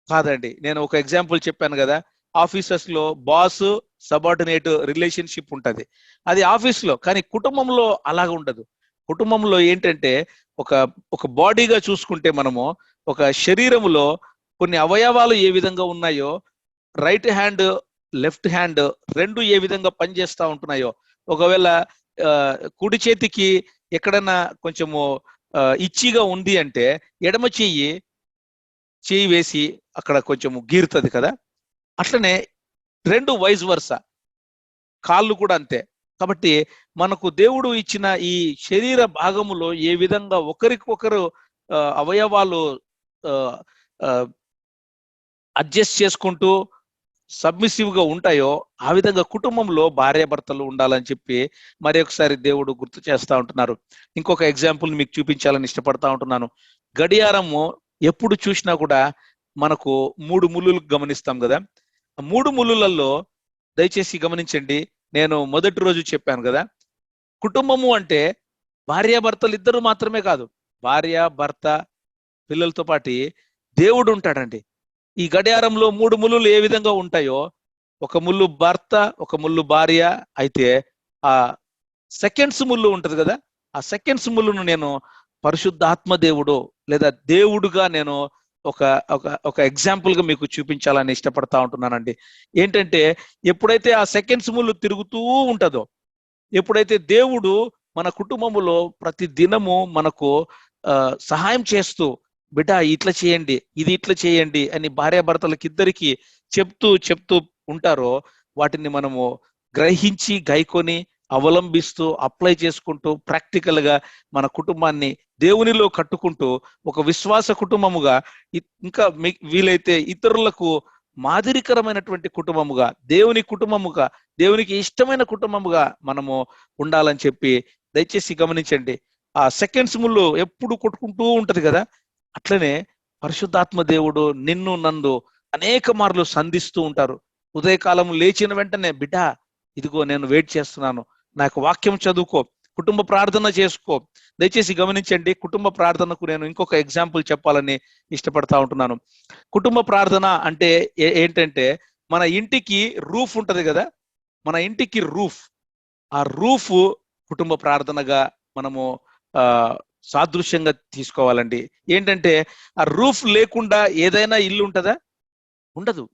కాదండి. నేను ఒక ఎగ్జాంపుల్ చెప్పాను కదా, ఆఫీసెస్ లో బాస్ సబార్డినేట్ రిలేషన్షిప్ ఉంటది, అది ఆఫీస్ లో. కానీ కుటుంబంలో అలాగ ఉండదు. కుటుంబంలో ఏంటంటే ఒక బాడీగా చూసుకుంటే మనము ఒక శరీరములో కొన్ని అవయవాలు ఏ విధంగా ఉన్నాయో, రైట్ హ్యాండ్ లెఫ్ట్ హ్యాండ్ రెండు ఏ విధంగా పనిచేస్తా ఉంటున్నాయో, ఒకవేళ కుడి చేతికి ఎక్కడైనా కొంచెము ఇచ్చిగా ఉంది అంటే ఎడమ చెయ్యి వేసి అక్కడ కొంచెము గీరుతుంది కదా, అట్లనే రెండు వైస్ వర్స, కాళ్ళు కూడా అంతే. కాబట్టి మనకు దేవుడు ఇచ్చిన ఈ శరీర భాగములో ఏ విధంగా ఒకరికొకరు అవయవాలు అడ్జస్ట్ చేసుకుంటూ సబ్మిసివ్ గా ఉంటాయో ఆ విధంగా కుటుంబంలో భార్యాభర్తలు ఉండాలని చెప్పి మరి ఒకసారి దేవుడు గుర్తు చేస్తా ఉంటున్నారు. ఇంకొక ఎగ్జాంపుల్ మీకు చూపించాలని ఇష్టపడతా ఉంటున్నాను. గడియారము ఎప్పుడు చూసినా కూడా మనకు 3 ముళ్ళులు గమనిస్తాం కదా. 3 ముళ్ళులలో దయచేసి గమనించండి, నేను మొదటి రోజు చెప్పాను కదా, కుటుంబము అంటే భార్యాభర్తలు ఇద్దరు మాత్రమే కాదు, భార్య భర్త పిల్లలతో పాటు దేవుడు ఉంటాడండి. ఈ గడియారంలో 3 ముళ్ళులు ఏ విధంగా ఉంటాయో, ఒక ముళ్ళు భర్త, ఒక ముళ్ళు భార్య అయితే, ఆ సెకండ్స్ ముళ్ళు ఉంటది కదా, ఆ సెకండ్స్ ముళ్ళును నేను పరిశుద్ధాత్మ దేవుడు లేదా దేవుడుగా నేను ఒక ఎగ్జాంపుల్ గా మీకు చూపించాలని ఇష్టపడతా ఉంటున్నానండి. ఏంటంటే ఎప్పుడైతే ఆ సెకండ్స్ ముళ్ళు తిరుగుతూ ఉంటుందో, ఎప్పుడైతే దేవుడు మన కుటుంబములో ప్రతి దినము మనకు సహాయం చేస్తూ, బిడ్డ ఇట్లా చేయండి, ఇది ఇట్లా చేయండి అని భార్యాభర్తలకి ఇద్దరికి చెప్తూ ఉంటారో, వాటిని మనము గ్రహించి గైకొని అవలంబిస్తూ అప్లై చేసుకుంటూ ప్రాక్టికల్ గా మన కుటుంబాన్ని దేవునిలో కట్టుకుంటూ ఒక విశ్వాస కుటుంబముగా, ఇంకా వీలైతే ఇతరులకు మాదిరికరమైనటువంటి కుటుంబముగా, దేవుని కుటుంబముగా, దేవునికి ఇష్టమైన కుటుంబముగా మనము ఉండాలని చెప్పి దయచేసి గమనించండి. ఆ సెకండ్స్ ముళ్ళు ఎప్పుడు కొట్టుకుంటూ ఉంటది కదా, అట్లనే పరిశుద్ధాత్మ దేవుడు నిన్ను నన్ను అనేక మార్లు సంధిస్తూ ఉంటారు. ఉదయకాలం లేచిన వెంటనే, బిడ్డ ఇదిగో నేను వెయిట్ చేస్తున్నాను, నాకు వాక్యం చదువుకో, కుటుంబ ప్రార్థన చేసుకో. దయచేసి గమనించండి, కుటుంబ ప్రార్థనకు నేను ఇంకొక ఎగ్జాంపుల్ చెప్పాలని ఇష్టపడతా ఉంటున్నాను. కుటుంబ ప్రార్థన అంటే ఏంటంటే, మన ఇంటికి రూఫ్ ఉంటది కదా, మన ఇంటికి రూఫ్, ఆ రూఫ్ కుటుంబ ప్రార్థనగా మనము సాదృశ్యంగా తీసుకోవాలండి. ఏంటంటే ఆ రూఫ్ లేకుండా ఏదైనా ఇల్లు ఉంటుందా? ఉండదు.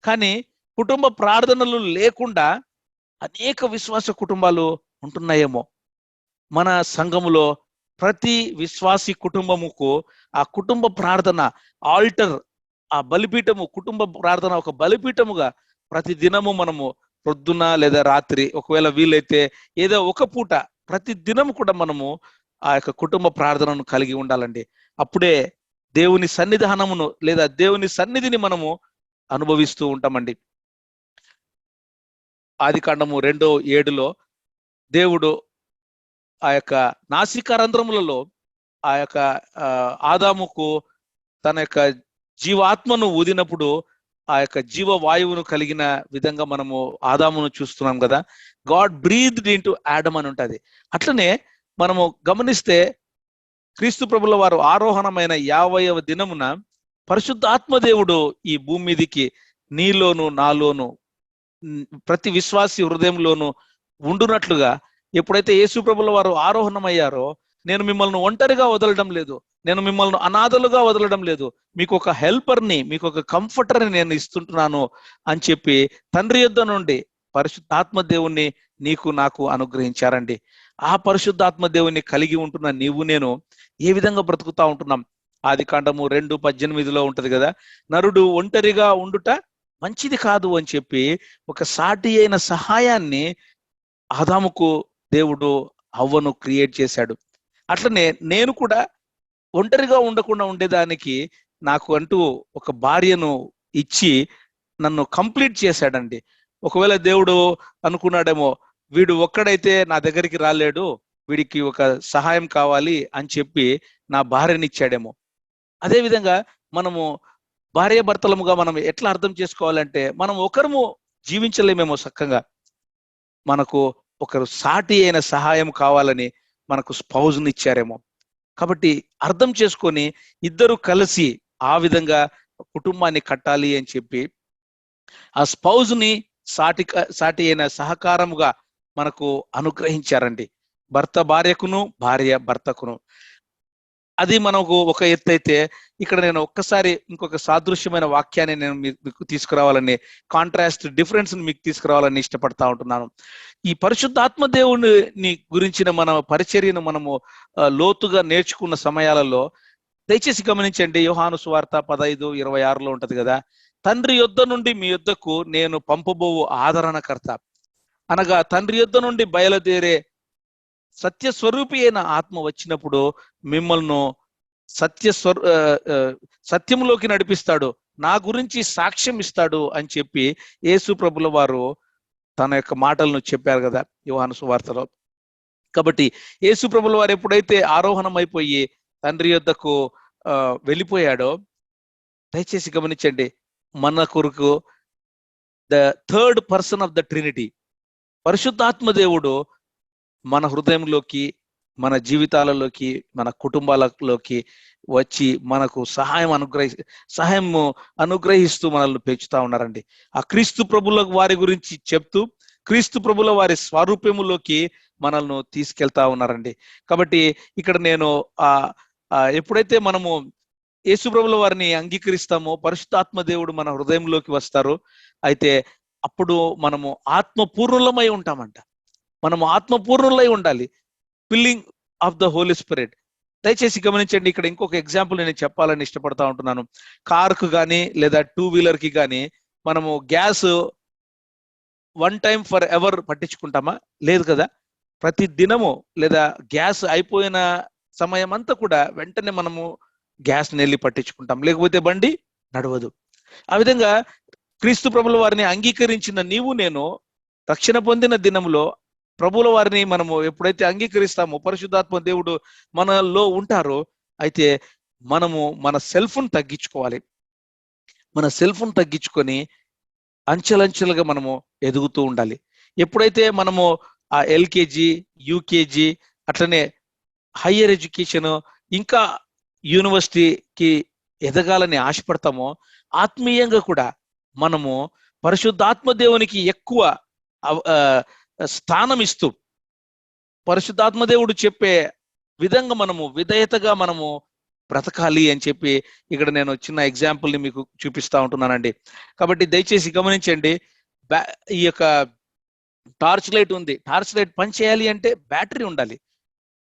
కానీ కుటుంబ ప్రార్థనలు లేకుండా అనేక విశ్వాస కుటుంబాలు ఉంటున్నాయేమో. మన సంఘములో ప్రతి విశ్వాసి కుటుంబముకు ఆ కుటుంబ ప్రార్థన ఆల్టర్, ఆ బలిపీఠము, కుటుంబ ప్రార్థన ఒక బలిపీఠముగా ప్రతి దినము మనము పొద్దున లేదా రాత్రి, ఒకవేళ వీలైతే ఏదో ఒక పూట ప్రతి దినము కూడా మనము ఆ యొక్క కుటుంబ ప్రార్థనను కలిగి ఉండాలండి. అప్పుడే దేవుని సన్నిధానమును లేదా దేవుని సన్నిధిని మనము అనుభవిస్తూ ఉంటామండి. ఆదికాండము 2:7 దేవుడు ఆ యొక్క నాసికా రంధ్రములలో ఆ యొక్క ఆదాముకు తన యొక్క జీవాత్మను ఊదినప్పుడు ఆ యొక్క జీవ వాయువును కలిగిన విధంగా మనము ఆదామును చూస్తున్నాం కదా. గాడ్ బ్రీత్డ్ ఇంటూ యాడమ్ అని ఉంటది. అట్లనే మనము గమనిస్తే క్రీస్తు ప్రభుల వారు ఆరోహణమైన 50వ దినమున పరిశుద్ధాత్మ దేవుడు ఈ భూమి మీదికి నీలోను నాలోను ప్రతి విశ్వాసి హృదయంలోను ఉండునట్లుగా ఎప్పుడైతే యేసు ప్రభుల వారు ఆరోహణమయ్యారో, నేను మిమ్మల్ని ఒంటరిగా వదలడం లేదు, నేను మిమ్మల్ని అనాథలుగా వదలడం లేదు, మీకు ఒక హెల్పర్ని, మీకు ఒక కంఫర్టర్ని నేను ఇస్తుంటున్నాను అని చెప్పి తండ్రి యొద్ద నుండి పరిశుద్ధాత్మ దేవుణ్ణి నీకు నాకు అనుగ్రహించారండి. ఆ పరిశుద్ధాత్మ దేవుణ్ణి కలిగి ఉంటున్న నీవు నేను ఏ విధంగా బ్రతుకుతా ఉంటున్నాం? ఆదికాండము 2:18 ఉంటది కదా, నరుడు ఒంటరిగా ఉండుట మంచిది కాదు అని చెప్పి ఒక సాటి అయిన సహాయాన్ని ఆదాముకు దేవుడు హవ్వను క్రియేట్ చేశాడు. అట్లనే నేను కూడా ఒంటరిగా ఉండకుండా ఉండేదానికి నాకు అంటూ ఒక భార్యను ఇచ్చి నన్ను కంప్లీట్ చేశాడండి. ఒకవేళ దేవుడు అనుకున్నాడేమో, వీడు ఒక్కడైతే నా దగ్గరికి రాలేడు, వీడికి ఒక సహాయం కావాలి అని చెప్పి నా భార్యని ఇచ్చాడేమో. అదేవిధంగా మనము భార్య భర్తలముగా మనం ఎట్లా అర్థం చేసుకోవాలంటే, మనం ఒకరము జీవించలేమేమో చక్కగా, మనకు ఒకరు సాటి అయిన సహాయం కావాలని మనకు స్పౌజ్ని ఇచ్చారేమో. కాబట్టి అర్థం చేసుకొని ఇద్దరు కలిసి ఆ విధంగా కుటుంబాన్ని కట్టాలి అని చెప్పి ఆ స్పౌజ్ని సాటి అయిన సహకారముగా మనకు అనుగ్రహించారండి. భర్త భార్యకును, భార్య భర్తకును. అది మనకు ఒక ఎత్తు అయితే, ఇక్కడ నేను ఒక్కసారి ఇంకొక సాదృశ్యమైన వాక్యాన్ని నేను మీకు తీసుకురావాలని, కాంట్రాస్ట్ డిఫరెన్స్ మీకు తీసుకురావాలని ఇష్టపడతా ఉంటున్నాను. ఈ పరిశుద్ధాత్మ దేవుని గురించిన మన పరిచర్యను మనము లోతుగా నేర్చుకున్న సమయాలలో దయచేసి గమనించండి. యోహాను సువార్త 15:26 ఉంటది కదా, తండ్రి యొద్ద నుండి మీ యొద్దకు నేను పంపబోవు ఆదరణకర్త, అనగా తండ్రి యొద్ద నుండి బయలుదేరే సత్యస్వరూపి అయిన ఆత్మ వచ్చినప్పుడు మిమ్మల్ని సత్యంలోకి నడిపిస్తాడు, నా గురించి సాక్ష్యం ఇస్తాడు అని చెప్పి యేసు ప్రభుల వారు తన యొక్క మాటలను చెప్పారు కదా యోహాను సువార్తలో. కాబట్టి యేసు ప్రభుల వారు ఎప్పుడైతే ఆరోహణం అయిపోయి తండ్రి యొద్దకు వెళ్ళిపోయాడో, దయచేసి గమనించండి, మన కొరకు the third person of the Trinity పరిశుద్ధాత్మ దేవుడు మన హృదయంలోకి, మన జీవితాలలోకి, మన కుటుంబాలలోకి వచ్చి మనకు సహాయం అనుగ్రహిస్తూ మనల్ని పెంచుతా ఉన్నారండి. ఆ క్రీస్తు ప్రభుల వారి గురించి చెప్తూ క్రీస్తు ప్రభుల వారి స్వరూపములోకి మనల్ని తీసుకెళ్తా ఉన్నారండి. కాబట్టి ఇక్కడ నేను ఎప్పుడైతే మనము యేసు ప్రభుల వారిని అంగీకరిస్తామో పరిశుద్ధాత్మ దేవుడు మన హృదయంలోకి వస్తారు. అయితే అప్పుడు మనము ఆత్మపూర్ణులమై ఉంటామంట. మనము ఆత్మపూర్ణులై ఉండాలి, filling of the holy spirit. దయచేసి గమనించండి, ఇక్కడ ఇంకొక ఎగ్జాంపుల్ నేను చెప్పాలని ఇష్టపడతా ఉంటున్నాను. కార్కు కానీ లేదా 2-వీలర్కి కానీ మనము gas one time forever పట్టించుకుంటామా? లేదు కదా. ప్రతి దినము లేదా గ్యాస్ అయిపోయిన సమయం అంతా కూడా వెంటనే మనము గ్యాస్ నెల్లి పట్టించుకుంటాం, లేకపోతే బండి నడవదు. ఆ విధంగా క్రీస్తు ప్రభుల వారిని అంగీకరించిన నీవు నేను రక్షణ పొందిన దినంలో ప్రభుల వారిని మనము ఎప్పుడైతే అంగీకరిస్తామో పరిశుద్ధాత్మ దేవుడు మనలో ఉంటారో, అయితే మనము మన సెల్ఫ్ను తగ్గించుకోవాలి. మన సెల్ఫ్ను తగ్గించుకొని అంచెలంచెలుగా మనము ఎదుగుతూ ఉండాలి. ఎప్పుడైతే మనము ఆ ఎల్కేజీ, యూకేజీ, అట్లనే హయ్యర్ ఎడ్యుకేషన్, ఇంకా యూనివర్సిటీకి ఎదగాలని ఆశపడతామో, ఆత్మీయంగా కూడా మనము పరిశుద్ధాత్మ దేవునికి ఎక్కువ స్థానం ఇస్తూ పరిశుద్ధాత్మ దేవుడు చెప్పే విధంగా మనము విధేయతగా మనము బ్రతకాలి అని చెప్పి ఇక్కడ నేను చిన్న ఎగ్జాంపుల్ని మీకు చూపిస్తా ఉంటున్నానండి. కాబట్టి దయచేసి గమనించండి, ఈ యొక్క టార్చ్ లైట్ ఉంది, టార్చ్ లైట్ పని చేయాలి అంటే బ్యాటరీ ఉండాలి.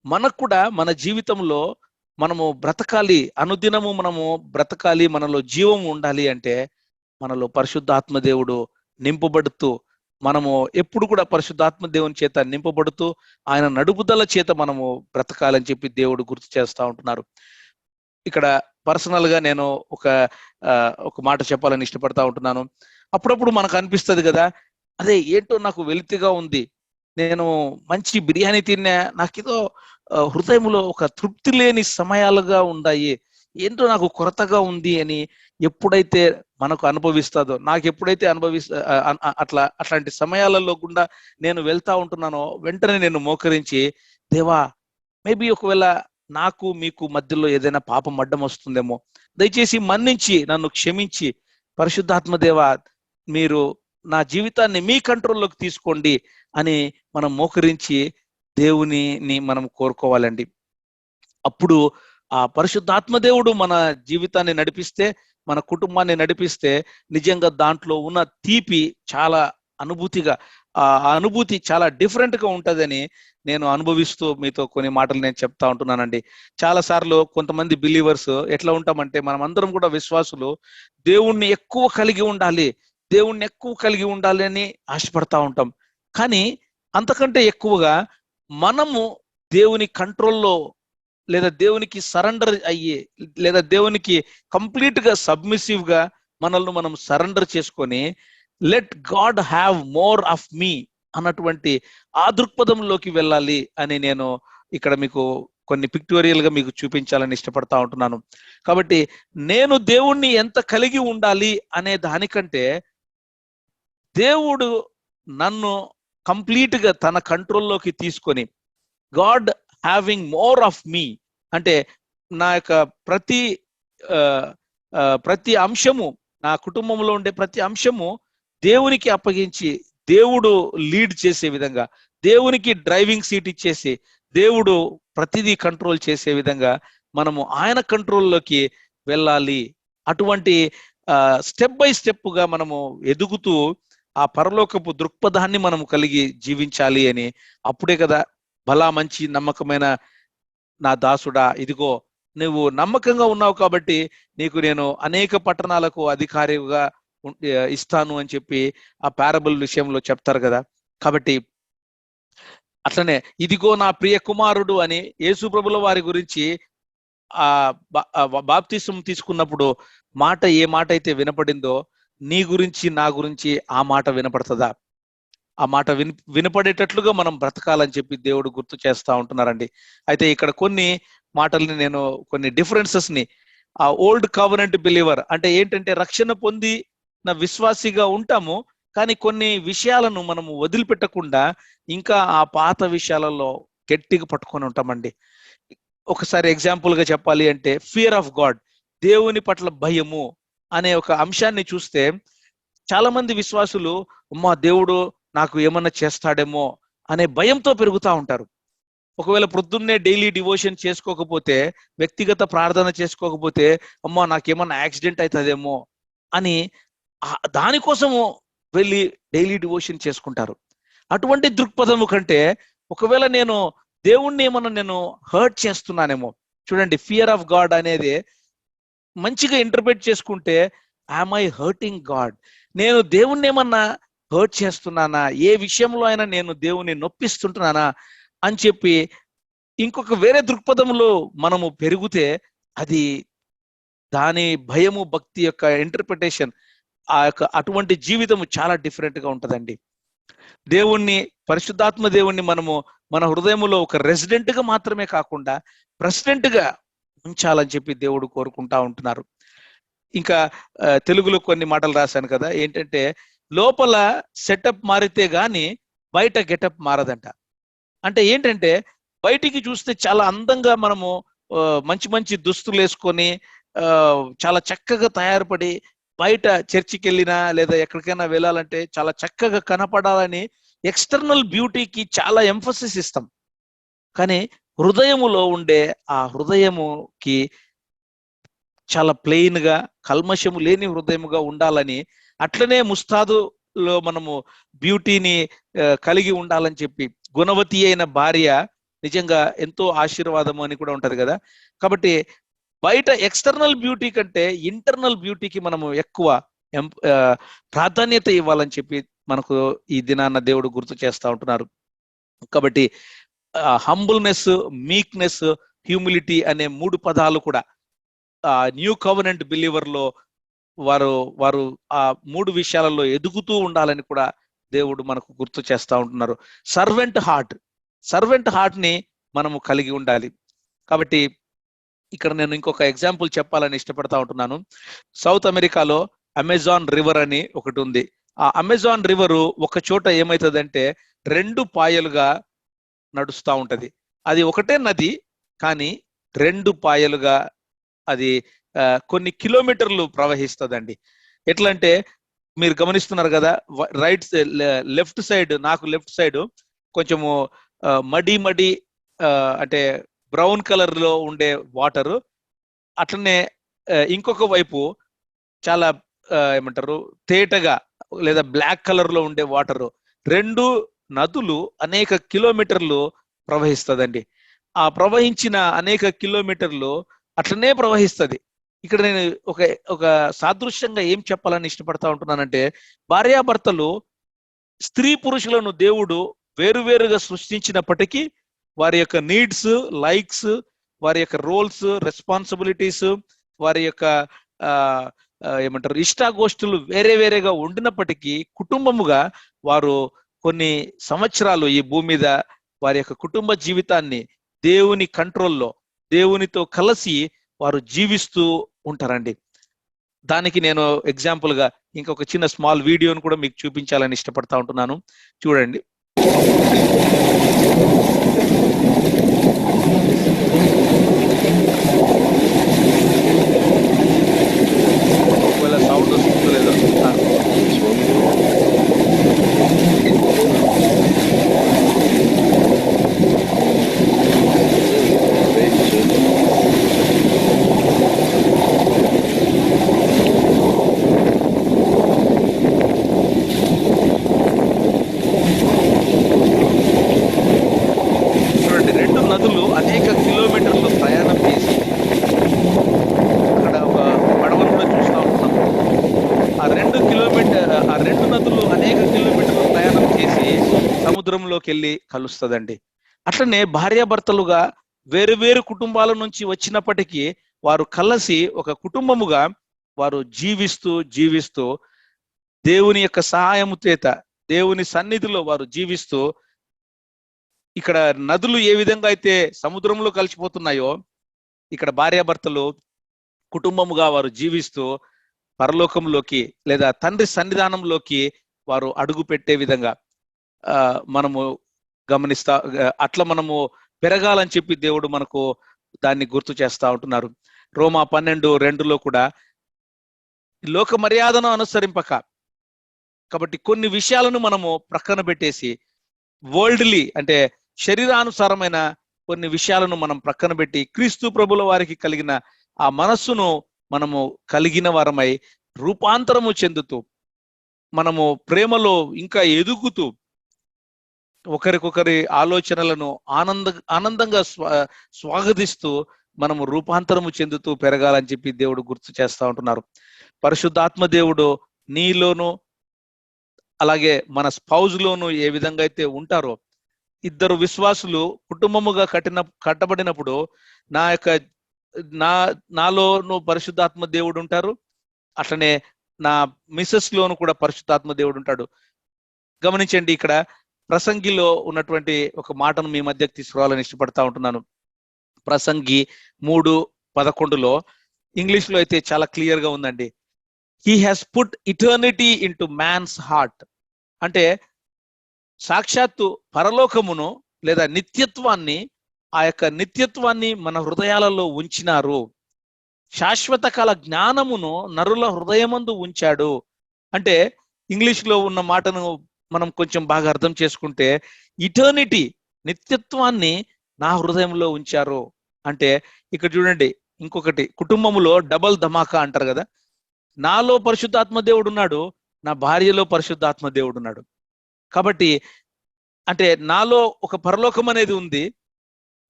మనకు కూడా మన జీవితంలో మనము బ్రతకాలి, అనుదినము మనము బ్రతకాలి, మనలో జీవం ఉండాలి అంటే మనలో పరిశుద్ధాత్మ దేవుడు నింపబడుతూ, మనము ఎప్పుడు కూడా పరిశుద్ధాత్మ దేవుని చేత నింపబడుతూ ఆయన నడుపుదల చేత మనము బ్రతకాలని చెప్పి దేవుడు గుర్తు చేస్తా ఉంటున్నారు. ఇక్కడ పర్సనల్ గా నేను ఒక మాట చెప్పాలని ఇష్టపడతా ఉంటున్నాను. అప్పుడప్పుడు మనకు అనిపిస్తుంది కదా, అదే ఏంటో నాకు వెలితిగా ఉంది, నేను మంచి బిర్యానీ తిన్నా, నాకేదో హృదయంలో ఒక తృప్తి లేని సమయాలుగా ఉన్నాయి, ఏంటో నాకు కొరతగా ఉంది అని ఎప్పుడైతే మనకు అనుభవిస్తుందో, నాకు ఎప్పుడైతే అట్లాంటి సమయాలలో గుండా నేను వెళ్తా ఉంటున్నానో వెంటనే నేను మోకరించి, దేవా మేబీ ఒకవేళ నాకు మీకు మధ్యలో ఏదైనా పాపం అడ్డం వస్తుందేమో, దయచేసి మన్నించి నన్ను క్షమించి పరిశుద్ధాత్మ దేవా మీరు నా జీవితాన్ని మీ కంట్రోల్లోకి తీసుకోండి అని మనం మోకరించి దేవునిని మనం కోరుకోవాలండి. అప్పుడు ఆ పరిశుద్ధాత్మ దేవుడు మన జీవితాన్ని నడిపిస్తే, మన కుటుంబాన్ని నడిపిస్తే నిజంగా దాంట్లో ఉన్న తీపి చాలా అనుభూతిగా, ఆ అనుభూతి చాలా డిఫరెంట్ గా ఉంటదని నేను అనుభవిస్తూ మీతో కొన్ని మాటలు నేను చెప్తా ఉంటున్నానండి. చాలా సార్లు కొంతమంది బిలీవర్స్ ఎట్లా ఉంటామంటే, మనం అందరం కూడా విశ్వాసులు దేవుణ్ణి ఎక్కువ కలిగి ఉండాలి, దేవుణ్ణి ఎక్కువ కలిగి ఉండాలి అని ఆశపడతా ఉంటాం. కానీ అంతకంటే ఎక్కువగా మనము దేవుని కంట్రోల్లో, లేదా దేవునికి సరెండర్ అయ్యి, లేదా దేవునికి కంప్లీట్ గా సబ్మిసివ్ గా మనల్ని మనం సరెండర్ చేసుకొని, let God have more of me అన్నటువంటి ఆ దృక్పథంలోకి వెళ్ళాలి అని నేను ఇక్కడ మీకు కొన్ని పిక్టోరియల్ గా మీకు చూపించాలని ఇష్టపడతా ఉంటున్నాను. కాబట్టి నేను దేవుణ్ణి ఎంత కలిగి ఉండాలి అనే దానికంటే, దేవుడు నన్ను కంప్లీట్ గా తన కంట్రోల్లోకి తీసుకొని, గాడ్ హ్యావింగ్ మోర్ ఆఫ్ మీ అంటే నా యొక్క ప్రతి అంశము, నా కుటుంబంలో ఉండే ప్రతి అంశము దేవునికి అప్పగించి, దేవుడు లీడ్ చేసే విధంగా, దేవునికి డ్రైవింగ్ సీట్ ఇచ్చేసి, దేవుడు ప్రతిదీ కంట్రోల్ చేసే విధంగా మనము ఆయన కంట్రోల్లోకి వెళ్ళాలి. అటువంటి స్టెప్ బై స్టెప్ గా మనము ఎదుగుతూ ఆ పరలోకపు దృక్పథాన్ని మనము కలిగి జీవించాలి అని. అప్పుడే కదా భలా మంచి నమ్మకమైన నా దాసుడా, ఇదిగో నువ్వు నమ్మకంగా ఉన్నావు కాబట్టి నీకు నేను అనేక పట్టణాలకు అధికారిగా ఇస్తాను అని చెప్పి ఆ పారబుల్ విషయంలో చెప్తారు కదా. కాబట్టి అట్లనే ఇదిగో నా ప్రియ కుమారుడు అని యేసు ప్రభుల వారి గురించి ఆ బాప్తిసం తీసుకున్నప్పుడు మాట ఏ మాట అయితే వినపడిందో, నీ గురించి నా గురించి ఆ మాట వినపడుతుందా? ఆ మాట వినపడేటట్లుగా మనం బ్రతకాలని చెప్పి దేవుడు గుర్తు చేస్తా ఉంటున్నారండి. అయితే ఇక్కడ కొన్ని మాటల్ని నేను, కొన్ని డిఫరెన్సెస్ ని, ఆ ఓల్డ్ కవనెంట్ బిలీవర్ అంటే ఏంటంటే రక్షణ పొంది నా విశ్వాసిగా ఉంటాము, కానీ కొన్ని విషయాలను మనము వదిలిపెట్టకుండా ఇంకా ఆ పాత విషయాలలో గట్టిగా పట్టుకొని ఉంటామండి. ఒకసారి ఎగ్జాంపుల్ గా చెప్పాలి అంటే, ఫియర్ ఆఫ్ గాడ్, దేవుని పట్ల భయము అనే ఒక అంశాన్ని చూస్తే, చాలా మంది విశ్వాసులు అమ్మా దేవుడు నాకు ఏమన్నా చేస్తాడేమో అనే భయంతో పెరుగుతూ ఉంటారు. ఒకవేళ ప్రొద్దున్నే డైలీ డివోషన్ చేసుకోకపోతే, వ్యక్తిగత ప్రార్థన చేసుకోకపోతే, అమ్మా నాకేమన్నా యాక్సిడెంట్ అవుతుందేమో అని దానికోసము వెళ్ళి డైలీ డివోషన్ చేసుకుంటారు. అటువంటి దృక్పథము కంటే, ఒకవేళ నేను దేవుణ్ణి ఏమన్నా నేను హర్ట్ చేస్తున్నానేమో, చూడండి ఫియర్ ఆఫ్ గాడ్ అనేది మంచిగా ఇంటర్ప్రిట్ చేసుకుంటే, యామ్ ఐ హర్టింగ్ గాడ్, నేను దేవుణ్ణి ఏమన్నా హర్ట్ చేస్తున్నానా, ఏ విషయంలో అయినా నేను దేవుని నొప్పిస్తుంటున్నానా అని చెప్పి ఇంకొక వేరే దృక్పథంలో మనము పెరిగితే, అది దాని భయము భక్తి యొక్క ఇంటర్ప్రిటేషన్, ఆ యొక్క అటువంటి జీవితము చాలా డిఫరెంట్ గా ఉంటదండి. దేవుణ్ణి, పరిశుద్ధాత్మ దేవుణ్ణి మనము మన హృదయంలో ఒక రెసిడెంట్ గా మాత్రమే కాకుండా ప్రెసిడెంట్ గా ఉంచాలని చెప్పి దేవుడు కోరుకుంటా ఉంటున్నారు. ఇంకా తెలుగులో కొన్ని మాటలు రాశాను కదా, ఏంటంటే లోపల సెటప్ మారితే గాని బయట గెటప్ మారదంట. అంటే ఏంటంటే బయటికి చూస్తే చాలా అందంగా మనము మంచి మంచి దుస్తులు వేసుకొని చాలా చక్కగా తయారుపడి బయట చర్చికి వెళ్ళినా లేదా ఎక్కడికైనా వెళ్ళాలంటే చాలా చక్కగా కనపడాలని ఎక్స్టర్నల్ బ్యూటీకి చాలా ఎంఫసిస్ ఇస్తాం. కానీ హృదయములో ఉండే ఆ హృదయముకి చాలా ప్లెయిన్ గా, కల్మషము లేని హృదయముగా ఉండాలని, అట్లనే ముస్తాదులో మనము బ్యూటీని కలిగి ఉండాలని చెప్పి, గుణవతి అయిన భార్య నిజంగా ఎంతో ఆశీర్వాదము అని కూడా ఉంటది కదా. కాబట్టి బయట ఎక్స్టర్నల్ బ్యూటీ కంటే ఇంటర్నల్ బ్యూటీకి మనము ఎక్కువ ప్రాధాన్యత ఇవ్వాలని చెప్పి మనకు ఈ దినాన్న దేవుడు గుర్తు చేస్తా ఉంటున్నారు. కాబట్టి హంబుల్నెస్, మీక్నెస్, హ్యూమిలిటీ అనే 3 పదాలు కూడా న్యూ కవనెంట్ బిలీవర్ లో వారు ఆ 3 విషయాలలో ఎదుగుతూ ఉండాలని కూడా దేవుడు మనకు గుర్తు చేస్తా ఉంటున్నారు. సర్వెంట్ హార్ట్ ని మనము కలిగి ఉండాలి. కాబట్టి ఇక్కడ నేను ఇంకొక ఎగ్జాంపుల్ చెప్పాలని ఇష్టపడతా ఉంటున్నాను. సౌత్ అమెరికాలో అమెజాన్ రివర్ అని ఒకటి ఉంది. ఆ అమెజాన్ రివరు ఒక చోట ఏమవుతుందంటే 2 పాయలుగా నడుస్తూ ఉంటది. అది ఒకటే నది, కానీ 2 పాయలుగా అది కొన్ని కిలోమీటర్లు ప్రవహిస్తుందండి. ఎట్లా అంటే మీరు గమనిస్తున్నారు కదా, లెఫ్ట్ సైడ్, నాకు లెఫ్ట్ సైడ్ కొంచెము మడి అంటే బ్రౌన్ కలర్ లో ఉండే వాటర్, అట్లనే ఇంకొక వైపు చాలా ఏమంటారు తేటగా లేదా బ్లాక్ కలర్ లో ఉండే వాటర్. 2 నదులు అనేక కిలోమీటర్లు ప్రవహిస్తుందండి. ఆ ప్రవహించిన అనేక కిలోమీటర్లు అట్లనే ప్రవహిస్తుంది. ఇక్కడ నేను ఒక ఒక సాదృశ్యంగా ఏం చెప్పాలని ఇష్టపడతా ఉంటున్నానంటే, భార్యాభర్తలు స్త్రీ పురుషులను దేవుడు వేరువేరుగా సృష్టించినప్పటికీ వారి యొక్క నీడ్స్, లైక్స్, వారి యొక్క రోల్స్, రెస్పాన్సిబిలిటీస్, వారి యొక్క ఏమంటారు ఇష్టాగోష్ఠులు వేరే వేరేగా ఉండినప్పటికీ కుటుంబముగా వారు కొన్ని సంవత్సరాలు ఈ భూమి మీద వారి యొక్క కుటుంబ జీవితాన్ని దేవుని కంట్రోల్లో, దేవునితో కలిసి వారు జీవిస్తూ ఉంటారండి. దానికి నేను ఎగ్జాంపుల్ గా ఇంకొక చిన్న స్మాల్ వీడియోను కూడా మీకు చూపించాలని ఇష్టపడతా ఉంటున్నాను. చూడండి. ఒకవేళ సౌండ్ వస్తుందో లేదో. చూడండి, 2 నదులు అనేక కిలోమీటర్లు ప్రయాణం చేసి, అక్కడ ఒక పడవను కూడా చూస్తూ ఉంటున్నాం. ఆ 2 నదులు అనేక కిలోమీటర్లు ప్రయాణం చేసి సముద్రంలోకి వెళ్ళి కలుస్తుందండి. అట్లనే భార్యాభర్తలుగా వేరు వేరు కుటుంబాల నుంచి వచ్చినప్పటికీ వారు కలిసి ఒక కుటుంబముగా వారు జీవిస్తూ దేవుని యొక్క సహాయము చేత, దేవుని సన్నిధిలో వారు జీవిస్తూ, ఇక్కడ నదులు ఏ విధంగా అయితే సముద్రంలో కలిసిపోతున్నాయో, ఇక్కడ భార్యాభర్తలు కుటుంబముగా వారు జీవిస్తూ పరలోకంలోకి లేదా తండ్రి సన్నిధానంలోకి వారు అడుగు పెట్టే విధంగా మనము గమనిస్తా, అట్లా మనము పెరగాలని చెప్పి దేవుడు మనకు దాన్ని గుర్తు చేస్తా ఉంటున్నారు. రోమా 12:2లో కూడా లోక మర్యాదను అనుసరింపక, కాబట్టి కొన్ని విషయాలను మనము ప్రక్కన పెట్టేసి వరల్డ్లీ అంటే శరీరానుసారమైన కొన్ని విషయాలను మనం ప్రక్కన పెట్టి క్రీస్తు ప్రభుల వారికి కలిగిన ఆ మనస్సును మనము కలిగిన వారమై రూపాంతరము చెందుతూ, మనము ప్రేమలో ఇంకా ఎదుగుతూ, ఒకరికొకరి ఆలోచనలను ఆనందంగా స్వాగతిస్తూ మనము రూపాంతరము చెందుతూ పెరగాలని చెప్పి దేవుడు గుర్తు చేస్తా ఉంటున్నారు. పరిశుద్ధాత్మ దేవుడు నీలోను అలాగే మన స్పౌజ్ లోను ఏ విధంగా అయితే ఉంటారో, ఇద్దరు విశ్వాసులు కుటుంబముగా కట్టబడినప్పుడు నాలోను పరిశుద్ధాత్మ దేవుడు ఉంటారు, అట్లనే నా మిసెస్ లోను కూడా పరిశుద్ధాత్మ దేవుడు ఉంటాడు. గమనించండి, ఇక్కడ ప్రసంగిలో ఉన్నటువంటి ఒక మాటను మీ మధ్యకు తీసుకురావాలని ఇష్టపడతా ఉంటున్నాను. ప్రసంగి 3:11లో ఇంగ్లీష్ లో అయితే చాలా క్లియర్ గా ఉందండి. He has put eternity into man's heart. అంటే సాక్షాత్తు పరలోకమును లేదా నిత్యత్వాన్ని, ఆ యొక్క నిత్యత్వాన్ని మన హృదయాలలో ఉంచినారు. శాశ్వత కాల జ్ఞానమును నరుల హృదయమందు ఉంచాడు. అంటే ఇంగ్లీష్ లో ఉన్న మాటను మనం కొంచెం బాగా అర్థం చేసుకుంటే, ఇటర్నిటీ, నిత్యత్వాన్ని నా హృదయంలో ఉంచారు అంటే, ఇక్కడ చూడండి ఇంకొకటి, కుటుంబములో డబల్ ధమాకా అంటారు కదా. నాలో పరిశుద్ధాత్మ దేవుడు ఉన్నాడు, నా భార్యలో పరిశుద్ధాత్మ దేవుడు ఉన్నాడు. కాబట్టి అంటే నాలో ఒక పరలోకం అనేది ఉంది,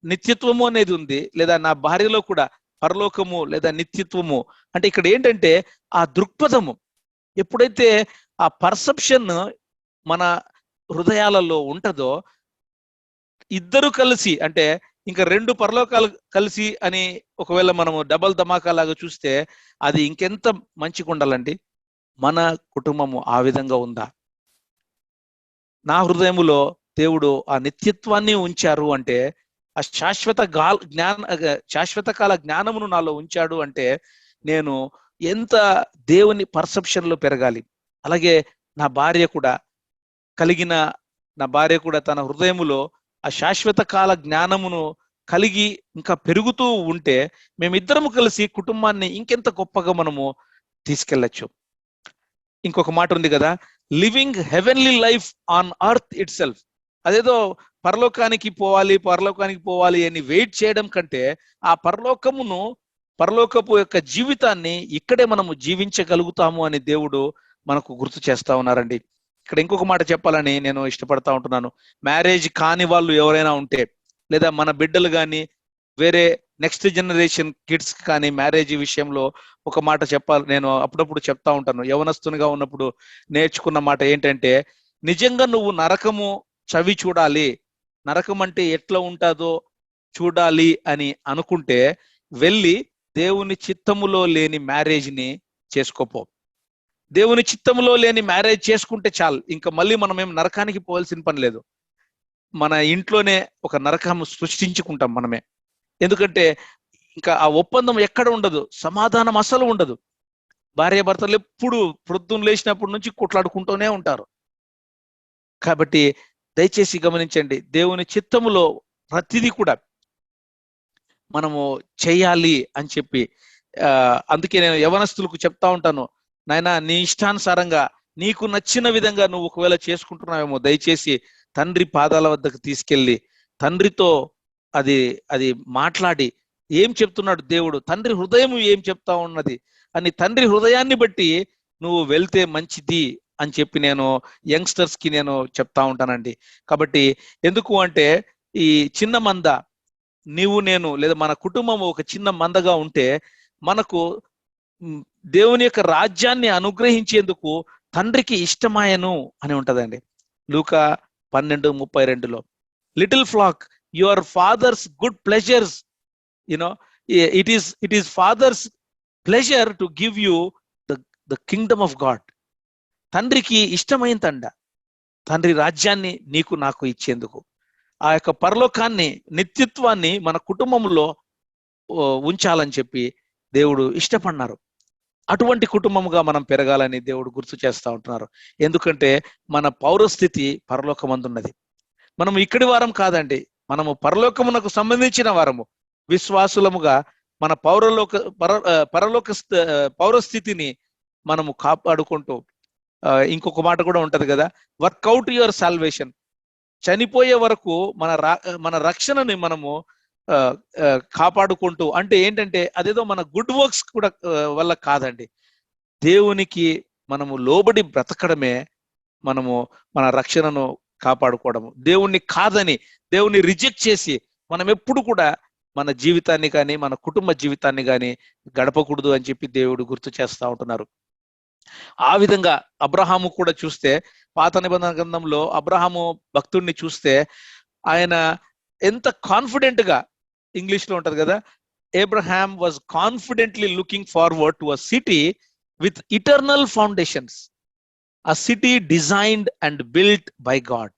నిత్యత్వము అనేది ఉంది, లేదా నా భార్యలో కూడా పరలోకము లేదా నిత్యత్వము. అంటే ఇక్కడ ఏంటంటే ఆ దృక్పథము ఎప్పుడైతే ఆ పర్సెప్షన్ మన హృదయాలలో ఉంటుందో, ఇద్దరు కలిసి అంటే ఇంకా 2 పరలోకాలు కలిసి అని ఒకవేళ మనము డబల్ ధమాకా లాగా చూస్తే అది ఇంకెంత మంచిగా ఉండాలండి. మన కుటుంబము ఆ విధంగా ఉందా? నా హృదయములో దేవుడు ఆ నిత్యత్వాన్ని ఉంచారు అంటే ఆ శాశ్వత కాల జ్ఞానమును నాలో ఉంచాడు అంటే నేను ఎంత దేవుని పర్సెప్షన్ లో పెరగాలి. అలాగే నా భార్య కూడా నా భార్య కూడా తన హృదయములో ఆ శాశ్వత కాల జ్ఞానమును కలిగి ఇంకా పెరుగుతూ ఉంటే మేమిద్దరము కలిసి కుటుంబాన్ని ఇంకెంత గొప్పగా మనము తీసుకెళ్లొచ్చు. ఇంకొక మాట ఉంది కదా, living heavenly life on earth it self. అదేదో పరలోకానికి పోవాలి అని వెయిట్ చేయడం కంటే ఆ పరలోకపు యొక్క జీవితాన్ని ఇక్కడే మనము జీవించగలుగుతాము అని దేవుడు మనకు గుర్తు చేస్తా ఉన్నారండి. ఇక్కడ ఇంకొక మాట చెప్పాలని నేను ఇష్టపడతా ఉంటున్నాను. మ్యారేజ్ కాని వాళ్ళు ఎవరైనా ఉంటే, లేదా మన బిడ్డలు కానీ వేరే నెక్స్ట్ జనరేషన్ కిడ్స్ కానీ మ్యారేజ్ విషయంలో ఒక మాట చెప్పాలి. నేను అప్పుడప్పుడు చెప్తా ఉంటాను. యవనస్తునిగా ఉన్నప్పుడు నేర్చుకున్న మాట ఏంటంటే, నిజంగా నువ్వు నరకము చవి చూడాలి, నరకం అంటే ఎట్లా ఉంటుందో చూడాలి అని అనుకుంటే వెళ్ళి దేవుని చిత్తములో లేని మ్యారేజ్ని చేసుకోపో. దేవుని చిత్తములో లేని మ్యారేజ్ చేసుకుంటే చాలు, ఇంకా మళ్ళీ మనం ఏం నరకానికి పోవాల్సిన పని లేదు. మన ఇంట్లోనే ఒక నరకం సృష్టించుకుంటాం మనమే. ఎందుకంటే ఇంకా ఆ ఒప్పందం ఎక్కడ ఉండదు, సమాధానం అసలు ఉండదు. భార్యాభర్తలు ఎప్పుడు ప్రొద్దున లేచినప్పటి నుంచి కొట్లాడుకుంటూనే ఉంటారు. కాబట్టి దయచేసి గమనించండి, దేవుని చిత్తములో ప్రతిదీ కూడా మనము చేయాలి అని చెప్పి అందుకే నేను యవనస్తులకు చెప్తా ఉంటాను, నాయనా నీ ఇష్టానుసారంగా నీకు నచ్చిన విధంగా నువ్వు ఒకవేళ చేసుకుంటున్నావేమో దయచేసి తండ్రి పాదాల వద్దకు తీసుకెళ్ళి తండ్రితో అది మాట్లాడి ఏం చెప్తున్నాడు దేవుడు, తండ్రి హృదయం ఏం చెప్తా ఉన్నది అని తండ్రి హృదయాన్ని బట్టి నువ్వు వెళ్తే మంచిది అని చెప్పి నేను యంగ్స్టర్స్ కి నేను చెప్తా ఉంటానండి. కాబట్టి ఎందుకు అంటే ఈ చిన్న మంద నేను లేదా మన కుటుంబం ఒక చిన్న మందగా ఉంటే మనకు దేవుని యొక్క రాజ్యాన్ని అనుగ్రహించేందుకు తండ్రికి ఇష్టమాయను అని ఉంటదండి. లూకా 12:32లో little flock your Father's good pleasures it is Father's pleasure to give you the kingdom of God. తండ్రికి ఇష్టమైందండ తండ్రి రాజ్యాన్ని నీకు నాకు ఇచ్చేందుకు. ఆ యొక్క పరలోకాన్ని నిత్యత్వాన్ని మన కుటుంబంలో ఉంచాలని చెప్పి దేవుడు ఇష్టపడినారు. అటువంటి కుటుంబముగా మనం పెరగాలని దేవుడు గుర్తు చేస్తూ ఉంటున్నారు. ఎందుకంటే మన పౌరస్థితి పరలోకమందున్నది. మనం ఇక్కడి వారం కాదండి, మనము పరలోకమునకు సంబంధించిన వారము. విశ్వాసులముగా మన పరలోక పౌరస్థితిని మనము కాపాడుకుంటూ ఇంకొక మాట కూడా ఉంటది కదా, వర్కౌట్ యువర్ సాల్వేషన్. చనిపోయే వరకు మన రక్షణని మనము కాపాడుకుంటూ, అంటే ఏంటంటే అదేదో మన గుడ్ వర్క్స్ కూడా వల్ల కాదండి, దేవునికి మనము లోబడి బ్రతకడమే మనము మన రక్షణను కాపాడుకోవడము. దేవుణ్ణి కాదని, దేవుణ్ణి రిజెక్ట్ చేసి మనం ఎప్పుడు కూడా మన జీవితాన్ని కానీ మన కుటుంబ జీవితాన్ని కానీ గడపకూడదు అని చెప్పి దేవుడు గుర్తు చేస్తూ ఉంటున్నారు. ఆ విధంగా అబ్రహాము కూడా చూస్తే, పాత నిబంధన గ్రంథంలో అబ్రహాము భక్తుడిని చూస్తే ఆయన ఎంత కాన్ఫిడెంట్ గా, ఇంగ్లీష్ లో ఉంటది కదా, Abraham was confidently looking forward to a city with eternal foundations, a city designed and built by God.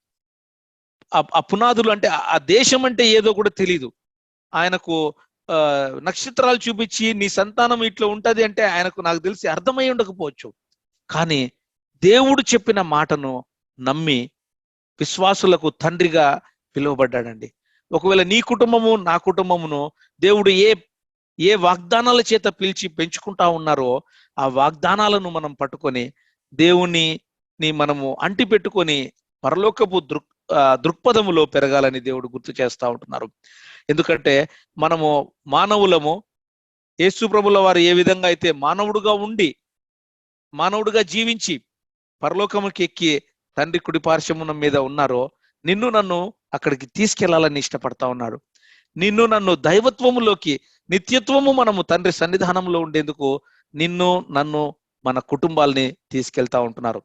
ఆ పునాదులు అంటే ఆ దేశం అంటే ఏదో కూడా తెలీదు ఆయనకు. నక్షత్రాలు చూపించి నీ సంతానం ఇట్లా ఉంటది అంటే ఆయనకు నాకు తెలిసి అర్థమై ఉండకపోవచ్చు, కానీ దేవుడు చెప్పిన మాటను నమ్మి విశ్వాసులకు తండ్రిగా పిలువబడ్డాడండి. ఒకవేళ నీ కుటుంబము నా కుటుంబమును దేవుడు ఏ వాగ్దానాల చేత పిలిచి పెంచుకుంటా ఉన్నారో ఆ వాగ్దానాలను మనం పట్టుకొని దేవుని మనము అంటి పెట్టుకొని పరలోకపు దృక్పథములో పెరగాలని దేవుడు గుర్తు చేస్తా ఉంటున్నారు. ఎందుకంటే మనము మానవులము. యేసు ప్రభుల వారు ఏ విధంగా అయితే మానవుడుగా జీవించి పరలోకముకి ఎక్కి తండ్రి కుడి పార్శ్వమున మీద ఉన్నారో, నిన్ను నన్ను అక్కడికి తీసుకెళ్లాలని ఇష్టపడతా ఉన్నాడు. నిన్ను నన్ను దైవత్వములోకి, నిత్యత్వము మనము తండ్రి సన్నిధానంలో ఉండేందుకు నిన్ను నన్ను మన కుటుంబాల్ని తీసుకెళ్తా ఉంటున్నారు.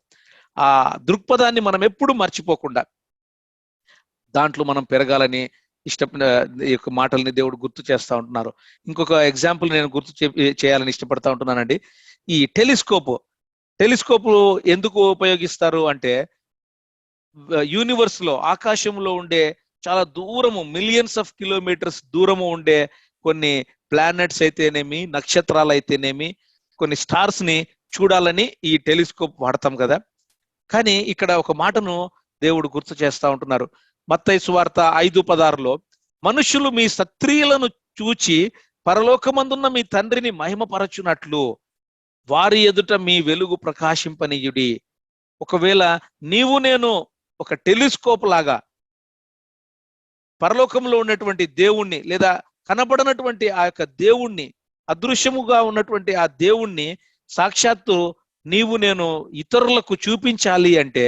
ఆ దృక్పథాన్ని మనం ఎప్పుడు మర్చిపోకుండా దాంట్లో మనం పెరగాలని ఈ యొక్క మాటల్ని దేవుడు గుర్తు చేస్తా ఉంటున్నారు. ఇంకొక ఎగ్జాంపుల్ నేను గుర్తు చేయాలని ఇష్టపడతా ఉంటున్నానండి. ఈ టెలిస్కోప్ ఎందుకు ఉపయోగిస్తారు అంటే, యూనివర్స్ లో ఆకాశంలో ఉండే చాలా దూరము, మిలియన్స్ ఆఫ్ కిలోమీటర్స్ దూరము ఉండే కొన్ని ప్లానెట్స్ అయితేనేమి, నక్షత్రాలు అయితేనేమి, కొన్ని స్టార్స్ ని చూడాలని ఈ టెలిస్కోప్ వాడతాం కదా. కానీ ఇక్కడ ఒక మాటను దేవుడు గుర్తు చేస్తా ఉంటున్నారు. మత్తయి సువార్త 5:16లో, మనుషులు మీ సత్క్రియలను చూచి పరలోకమందున్న మీ తండ్రిని మహిమపరచునట్లు వారి ఎదుట మీ వెలుగు ప్రకాశింపనీయుడి. ఒకవేళ నీవు నేను ఒక టెలిస్కోప్ లాగా పరలోకంలో ఉన్నటువంటి దేవుణ్ణి, లేదా కనబడనటువంటి ఆ యొక్క దేవుణ్ణి, అదృశ్యముగా ఉన్నటువంటి ఆ దేవుణ్ణి సాక్షాత్తు నీవు నేను ఇతరులకు చూపించాలి అంటే,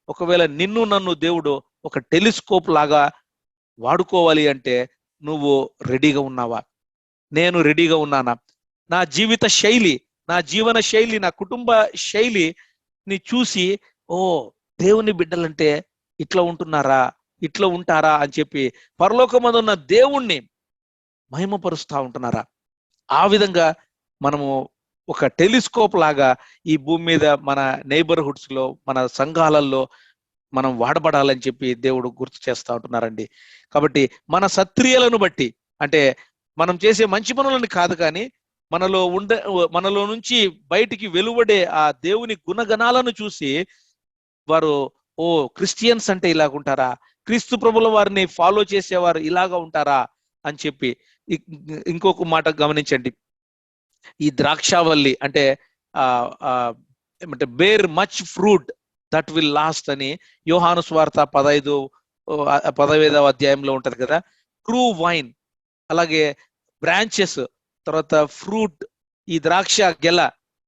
ఒకవేళ నిన్ను నన్ను దేవుడు ఒక టెలిస్కోప్ లాగా వాడుకోవాలి అంటే నువ్వు రెడీగా ఉన్నావా? నేను రెడీగా ఉన్నానా? నా జీవిత శైలి, నా జీవన శైలి, నా కుటుంబ శైలిని చూసి, ఓ దేవుని బిడ్డలంటే ఇట్లా ఉంటున్నారా, ఇట్లా ఉంటారా అని చెప్పి పరలోకమందు ఉన్న దేవుణ్ణి మహిమపరుస్తూ ఉంటున్నారా? ఆ విధంగా మనము ఒక టెలిస్కోప్ లాగా ఈ భూమి మీద మన నైబర్హుడ్స్ లో, మన సంఘాలలో మనం వాడబడాలని చెప్పి దేవుడు గుర్తు చేస్తూ ఉంటున్నారండి. కాబట్టి మన సత్క్రియలను బట్టి, అంటే మనం చేసే మంచి పనులను కాదు, కానీ మనలో నుంచి బయటికి వెలువడే ఆ దేవుని గుణగణాలను చూసి వారు, ఓ క్రిస్టియన్స్ అంటే ఇలాగుంటారా, క్రీస్తు ప్రభుల వారిని ఫాలో చేసేవారు ఇలాగా ఉంటారా అని చెప్పి. ఇంకొక మాట గమనించండి, ఈ ద్రాక్షావల్లి అంటే ఏమంటే bear much fruit that will last అని యోహాను సువార్త 15వ అధ్యాయంలో ఉంటది కదా. ట్రూ వైన్, అలాగే బ్రాంచెస్, తర్వాత ఫ్రూట్, ఈ ద్రాక్ష గెల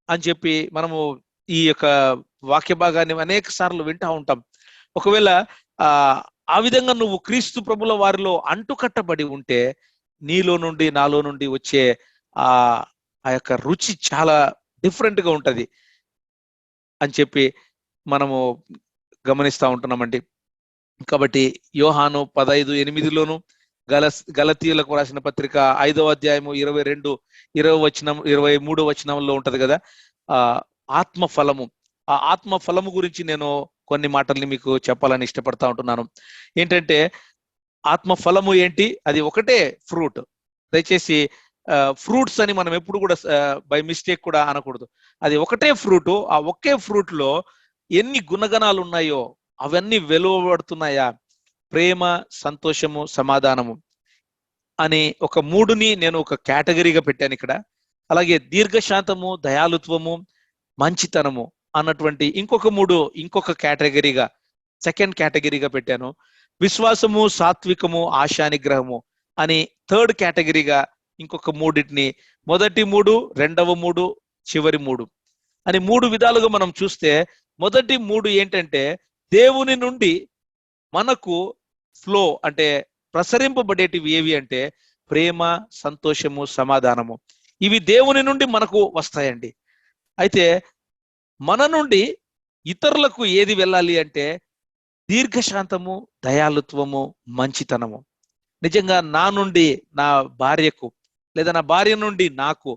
అని చెప్పి మనము ఈ యొక్క వాక్య భాగాన్ని అనేక సార్లు వింటా ఉంటాం. ఒకవేళ ఆ విధంగా నువ్వు క్రీస్తు ప్రభుల వారిలో అంటుకట్టబడి ఉంటే నీలో నుండి నాలో నుండి వచ్చే ఆ యొక్క రుచి చాలా డిఫరెంట్ గా ఉంటది అని చెప్పి మనము గమనిస్తూ ఉంటున్నామండి. కాబట్టి యోహాను 15:8లోను, గలతీయులకు రాసిన పత్రిక 5వ అధ్యాయము 23వ వచనంలో ఉంటది కదా ఆత్మ ఫలము. ఆ ఆత్మ ఫలము గురించి నేను కొన్ని మాటల్ని మీకు చెప్పాలని ఇష్టపడతా ఉంటున్నాను. ఏంటంటే ఆత్మ ఫలము ఏంటి? అది ఒకటే ఫ్రూట్. దయచేసి ఫ్రూట్స్ అని మనం ఎప్పుడు కూడా బై మిస్టేక్ కూడా అనకూడదు. అది ఒకటే ఫ్రూట్. ఆ ఒకే ఫ్రూట్ లో ఎన్ని గుణగణాలు ఉన్నాయో అవన్నీ వెలువబడుతున్నాయా? ప్రేమ, సంతోషము, సమాధానము అని ఒక మూడుని నేను ఒక కేటగిరీగా పెట్టాను ఇక్కడ. అలాగే దీర్ఘశాంతము, దయాలుత్వము, మంచితనము అన్నటువంటి ఇంకొక కేటగిరీగా, సెకండ్ కేటగిరీగా పెట్టాను. విశ్వాసము, సాత్వికము, ఆశానిగ్రహము అని థర్డ్ కేటగిరీగా ఇంకొక మూడింటిని, మొదటి 3, రెండవ 3, చివరి 3 అని 3 విధాలుగా మనం చూస్తే, మొదటి 3 ఏంటంటే దేవుని నుండి మనకు ఫ్లో, అంటే ప్రసరింపబడేటివి ఏవి అంటే ప్రేమ, సంతోషము, సమాధానము. ఇవి దేవుని నుండి మనకు వస్తాయండి. అయితే మన నుండి ఇతరులకు ఏది వెళ్ళాలి అంటే దీర్ఘశాంతము, దయాలుత్వము, మంచితనము. నిజంగా నా నుండి నా భార్యకు, లేదా నా భార్య నుండి నాకు,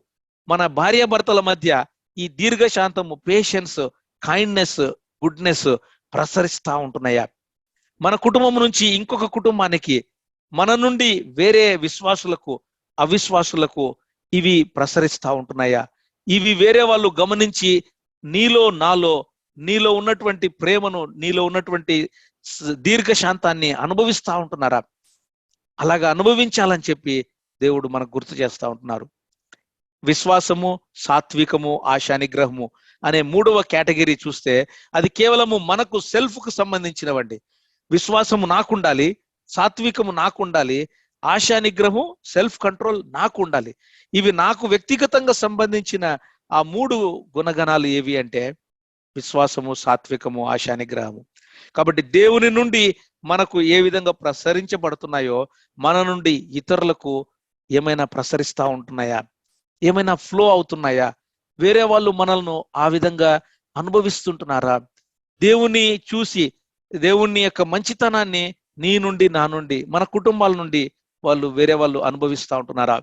మన భార్యాభర్తల మధ్య ఈ దీర్ఘశాంతము, పేషెన్స్, కైండ్నెస్, గుడ్నెస్ ప్రసరిస్తా ఉంటున్నాయా? మన కుటుంబం నుంచి ఇంకొక కుటుంబానికి, మన నుండి వేరే విశ్వాసులకు, అవిశ్వాసులకు ఇవి ప్రసరిస్తా ఉంటున్నాయా? ఇవి వేరే వాళ్ళు గమనించి నీలో నాలో, నీలో ఉన్నటువంటి ప్రేమను, నీలో ఉన్నటువంటి దీర్ఘశాంతాన్ని అనుభవిస్తా ఉంటున్నారా? అలాగా అనుభవించాలని చెప్పి దేవుడు మనకు గుర్తు చేస్తా ఉంటున్నారు. విశ్వాసము, సాత్వికము, ఆశానిగ్రహము అనే 3వ కేటగిరీ చూస్తే అది కేవలము మనకు సెల్ఫ్ కు సంబంధించినవండి. విశ్వాసము నాకుండాలి, సాత్వికము నాకుండాలి, ఆశానిగ్రహం, సెల్ఫ్ కంట్రోల్ నాకు ఉండాలి. ఇవి నాకు వ్యక్తిగతంగా సంబంధించిన ఆ 3 గుణగణాలు ఏవి అంటే విశ్వాసము, సాత్వికము, ఆశానిగ్రహము. కాబట్టి దేవుని నుండి మనకు ఏ విధంగా ప్రసరించబడుతున్నాయో మన నుండి ఇతరులకు ఏమైనా ప్రసరిస్తా ఉంటున్నాయా? ఏమైనా ఫ్లో అవుతున్నాయా? వేరే వాళ్ళు మనల్ని ఆ విధంగా అనుభవిస్తుంటున్నారా? దేవుని చూసి, దేవుని యొక్క మంచితనాన్ని నీ నుండి, నా నుండి, మన కుటుంబాల నుండి వేరే వాళ్ళు అనుభవిస్తూ ఉంటున్నారా?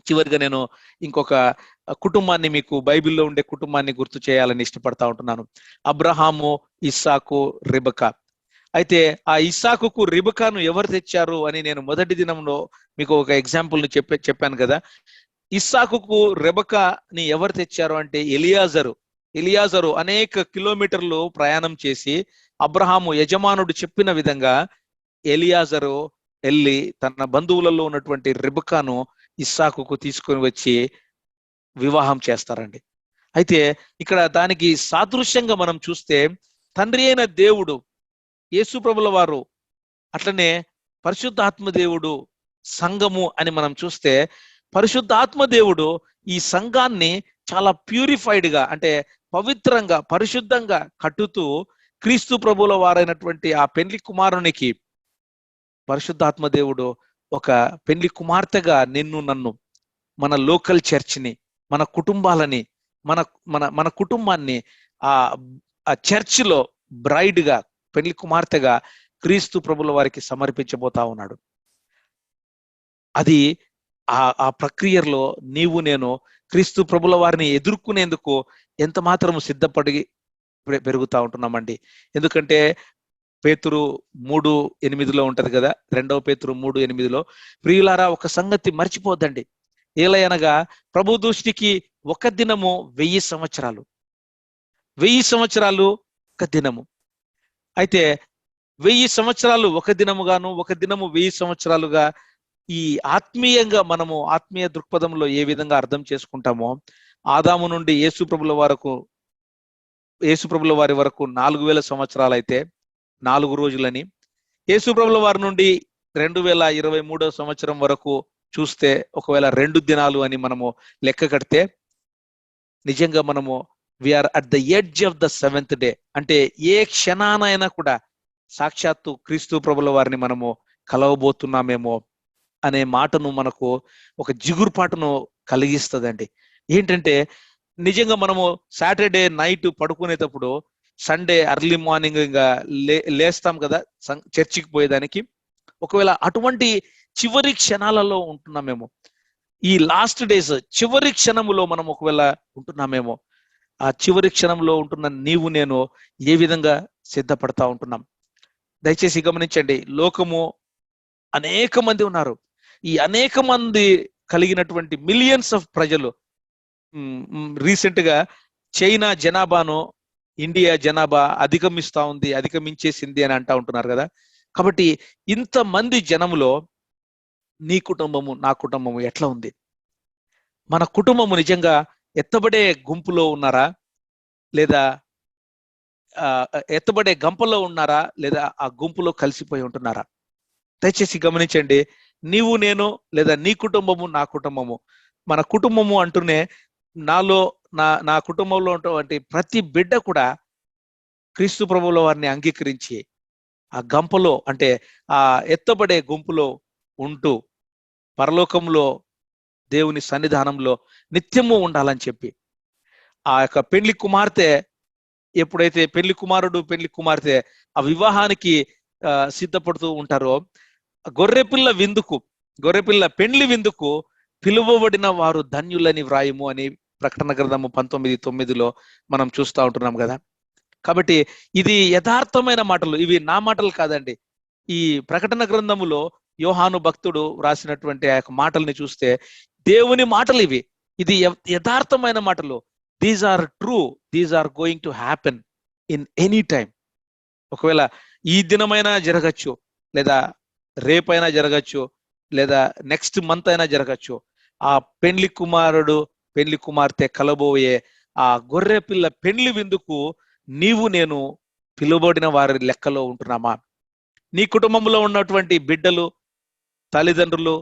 చివరిగా నేను ఇంకొక కుటుంబాన్ని, మీకు బైబిల్లో ఉండే కుటుంబాన్ని గుర్తు చేయాలని ఇష్టపడతా ఉంటున్నాను. అబ్రహాము, ఇస్సాకు, రిబకా. అయితే ఆ ఇస్సాకుకు రిబకాను ఎవరు తెచ్చారు అని నేను మొదటి దినంలో మీకు ఒక ఎగ్జాంపుల్ ని చెప్పాను కదా. ఇస్సాకుకు రెబకాని ఎవరు తెచ్చారు అంటే ఎలియాజరు అనేక కిలోమీటర్లు ప్రయాణం చేసి అబ్రహాము యజమానుడు చెప్పిన విధంగా ఎలియాజరు వెళ్ళి తన బంధువులలో ఉన్నటువంటి రిబకాను ఇస్సాకుకు తీసుకొని వచ్చి వివాహం చేస్తారండి. అయితే ఇక్కడ దానికి సాదృశ్యంగా మనం చూస్తే తండ్రి అయిన దేవుడు యేసు ప్రభుల వారు, అట్లనే పరిశుద్ధాత్మ దేవుడు, సంఘము అని మనం చూస్తే పరిశుద్ధాత్మ దేవుడు ఈ సంఘాన్ని చాలా ప్యూరిఫైడ్ గా, అంటే పవిత్రంగా, పరిశుద్ధంగా కట్టుతూ క్రీస్తు ప్రభుల వారైనటువంటి ఆ పెండ్లి కుమారునికి పరిశుద్ధాత్మ దేవుడు ఒక పెండ్లి కుమార్తెగా నిన్ను నన్ను, మన లోకల్ చర్చ్ని, మన కుటుంబాలని, మన మన మన కుటుంబాన్ని ఆ చర్చ్లో బ్రైడ్ గా, పెళ్లి కుమార్తెగా క్రీస్తు ప్రభుల వారికి సమర్పించబోతా ఉన్నాడు. అది ఆ ప్రక్రియలో నీవు నేను క్రీస్తు ప్రభుల వారిని ఎదుర్కొనేందుకు ఎంత మాత్రము సిద్ధపడి పెరుగుతా ఉంటున్నామండి. ఎందుకంటే పేతురు 3:8 ఉంటది కదా, 2 పేతురు 3:8, ప్రియులారా ఒక సంగతి మర్చిపోద్దండి, ఏలయనగా ప్రభు దృష్టికి ఒక దినము 1000 సంవత్సరాలు, 1000 సంవత్సరాలు ఒక దినము. అయితే 1000 సంవత్సరాలు ఒక దినముగాను, ఒక దినము 1000 సంవత్సరాలుగా ఈ ఆత్మీయంగా మనము ఆత్మీయ దృక్పథంలో ఏ విధంగా అర్థం చేసుకుంటామో, ఆదాము నుండి యేసు ప్రభుల వారి వరకు 4000 సంవత్సరాలు అయితే 4 రోజులని, యేసు ప్రభుల వారి నుండి 2023 సంవత్సరం వరకు చూస్తే ఒకవేళ 2 దినాలు అని మనము లెక్క కడితే, నిజంగా మనము we are at the edge of the 7th day. అంటే ఏ క్షణానైనా కూడా సాక్షాత్తు క్రీస్తు ప్రభుల వారిని మనము కలవబోతున్నామేమో అనే మాటను మనకు ఒక జిగురుపాటును కలిగిస్తుందండి. ఏంటంటే నిజంగా మనము సాటర్డే నైట్ పడుకునేటప్పుడు సండే ఎర్లీ మార్నింగ్ ఇంకా లేస్తాం కదా చర్చికి పోయేదానికి. ఒకవేళ అటువంటి చివరి క్షణాలలో ఉంటున్నామేమో, ఈ లాస్ట్ డేస్ చివరి క్షణములో మనం ఒకవేళ ఉంటున్నామేమో, ఆ చివరి క్షణంలో ఉంటున్న నీవు నేను ఏ విధంగా సిద్ధపడతా ఉంటున్నాం. దయచేసి గమనించండి, లోకము అనేక మంది ఉన్నారు. ఈ అనేక మంది కలిగినటువంటి మిలియన్స్ ఆఫ్ ప్రజలు రీసెంట్ గా చైనా జనాభాను ఇండియా జనాభా అధిగమించేసింది అని అంటా ఉంటున్నారు కదా. కాబట్టి ఇంతమంది జనములో నీ కుటుంబము, నా కుటుంబము ఎట్లా ఉంది? మన కుటుంబము నిజంగా ఎత్తబడే గుంపులో ఉన్నారా, లేదా ఎత్తబడే గంపలో ఉన్నారా, లేదా ఆ గుంపులో కలిసిపోయి ఉంటున్నారా? దయచేసి గమనించండి, నీవు నేను, లేదా నీ కుటుంబము నా కుటుంబము. మన కుటుంబము అంటూనే నా కుటుంబంలో ఉన్నటువంటి ప్రతి బిడ్డ కూడా క్రీస్తు ప్రభువుల వారిని అంగీకరించి ఆ గంపలో, అంటే ఆ ఎత్తబడే గుంపులో ఉంటూ పరలోకంలో దేవుని సన్నిధానంలో నిత్యము ఉండాలని చెప్పి, ఆ యొక్క పెళ్లి కుమార్తె ఎప్పుడైతే పెళ్లి కుమారుడు పెళ్లి కుమార్తె ఆ వివాహానికి సిద్ధపడుతూ ఉంటారో, గొర్రెపిల్ల పెండ్లి విందుకు పిలువబడిన వారు ధన్యులని వ్రాయము అని ప్రకటన గ్రంథము 19:9 మనం చూస్తూ ఉంటున్నాం కదా. కాబట్టి ఇది యథార్థమైన మాటలు, ఇవి నా మాటలు కాదండి. ఈ ప్రకటన గ్రంథములో యోహాను భక్తుడు రాసినటువంటి ఆ యొక్క మాటల్ని చూస్తే దేవుని మాటలు ఇవి. ఇది యథార్థమైన మాటలు. These are true, these are going to happen in any time. ఒకవేళ ఈ దినమైనా జరగచ్చు, లేదా రేపైనా జరగచ్చు, లేదా నెక్స్ట్ మంత్ అయినా జరగచ్చు. ఆ పెండ్లి కుమారుడు పెండ్లి కుమార్తె కలబోయే ఆ గొర్రె పిల్ల పెండ్లి విందుకు నీవు నేను పిలువబడిన వారి లెక్కలో ఉంటున్నామా? నీ కుటుంబంలో ఉన్నటువంటి బిడ్డలు, తల్లిదండ్రులు,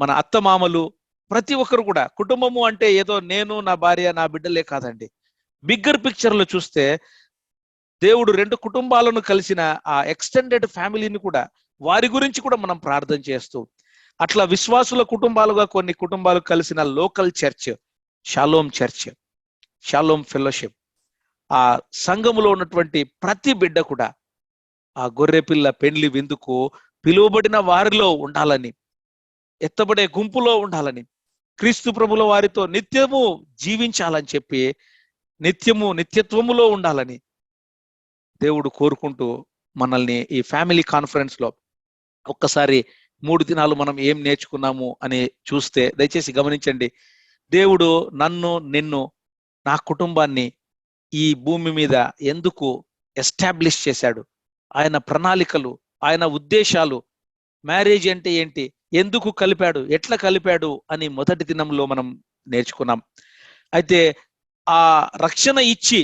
మన అత్తమామలు, ప్రతి ఒక్కరు కూడా, కుటుంబము అంటే ఏదో నేను, నా భార్య, నా బిడ్డలే కాదండి. బిగ్గర్ పిక్చర్ లో చూస్తే దేవుడు 2 కుటుంబాలను కలిసిన ఆ ఎక్స్టెండెడ్ ఫ్యామిలీని కూడా, వారి గురించి కూడా మనం ప్రార్థన చేస్తూ, అట్లా విశ్వాసుల కుటుంబాలుగా కొన్ని కుటుంబాలు కలిసిన లోకల్ చర్చ్, షాలోమ్ ఫెలోషిప్, ఆ సంఘములో ఉన్నటువంటి ప్రతి బిడ్డ కూడా ఆ గొర్రెపిల్ల పెండ్లి విందుకు పిలువబడిన వారిలో ఉండాలని, ఎత్తబడే గుంపులో ఉండాలని, క్రీస్తు ప్రభుల వారితో నిత్యము జీవించాలని చెప్పి, నిత్యత్వములో ఉండాలని దేవుడు కోరుకుంటూ మనల్ని ఈ ఫ్యామిలీ కాన్ఫరెన్స్ లో ఒక్కసారి 3 దినాలు మనం ఏం నేర్చుకున్నాము అని చూస్తే దయచేసి గమనించండి. దేవుడు నన్ను, నిన్ను, నా కుటుంబాన్ని ఈ భూమి మీద ఎందుకు ఎస్టాబ్లిష్ చేశాడు, ఆయన ప్రణాళికలు, ఆయన ఉద్దేశాలు, మ్యారేజ్ అంటే ఏంటి, ఎందుకు కలిపాడు, ఎట్లా కలిపాడు అని మొదటి దినంలో మనం నేర్చుకున్నాం. అయితే ఆ రక్షణ ఇచ్చి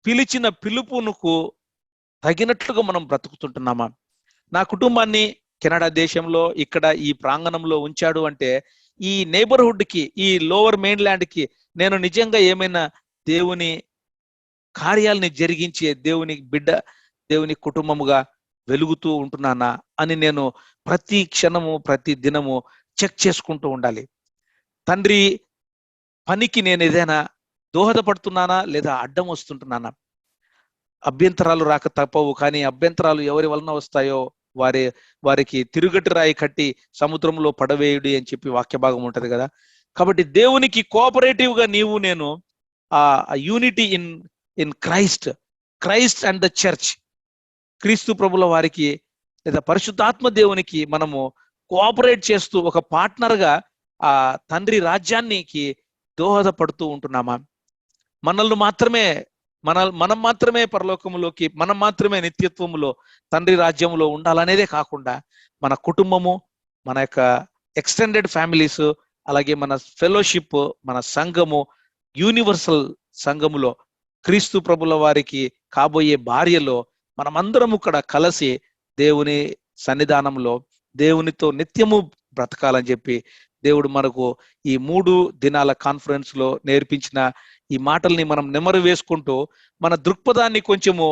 పిలిచిన పిలుపునకు తగినట్లుగా మనం బ్రతుకుతుంటున్నామా? నా కుటుంబాన్ని కెనడా దేశంలో ఇక్కడ ఈ ప్రాంగణంలో ఉంచాడు అంటే ఈ నైబర్హుడ్ కి, ఈ లోవర్ మెయిన్ ల్యాండ్ కి నేను నిజంగా ఏమైనా దేవుని కార్యాలని జరిగించే దేవుని బిడ్డ, దేవుని కుటుంబముగా వెలుగుతూ ఉంటున్నానా అని నేను ప్రతి క్షణము, ప్రతి దినము చెక్ చేసుకుంటూ ఉండాలి. తండ్రి పనికి నేను ఏదైనా దోహదపడుతున్నానా లేదా అడ్డం వస్తుంటున్నానా? అభ్యంతరాలు రాక తప్పవు, కానీ అభ్యంతరాలు ఎవరి వలన వస్తాయో వారికి తిరుగటి రాయి కట్టి సముద్రంలో పడవేయుడి అని చెప్పి వాక్య భాగం ఉంటది కదా. కాబట్టి దేవునికి కోఆపరేటివ్ గా నీవు నేను ఆ unity in Christ and the church, క్రీస్తు ప్రభుల వారికి లేదా పరిశుద్ధాత్మ దేవునికి మనము కోఆపరేట్ చేస్తూ ఒక పార్ట్నర్ గా ఆ తండ్రి రాజ్యానికి దోహదపడుతూ ఉంటున్నామా? మనం మాత్రమే పరలోకములోకి, మనం మాత్రమే నిత్యత్వములో తండ్రి రాజ్యములో ఉండాలనేదే కాకుండా మన కుటుంబము, మన యొక్క ఎక్స్టెండెడ్ ఫ్యామిలీస్, అలాగే మన ఫెలోషిప్, మన సంఘము, యూనివర్సల్ సంఘములో క్రీస్తు ప్రభుల వారికి కాబోయే భార్యలో మనమందరము కూడా కలిసి దేవుని సన్నిధానంలో దేవునితో నిత్యము బ్రతకాలని చెప్పి దేవుడు మనకు ఈ 3 దినాల కాన్ఫరెన్స్ లో నేర్పించిన ఈ మాటల్ని మనం నెమరు వేసుకుంటూ మన దృక్పథాన్ని కొంచెము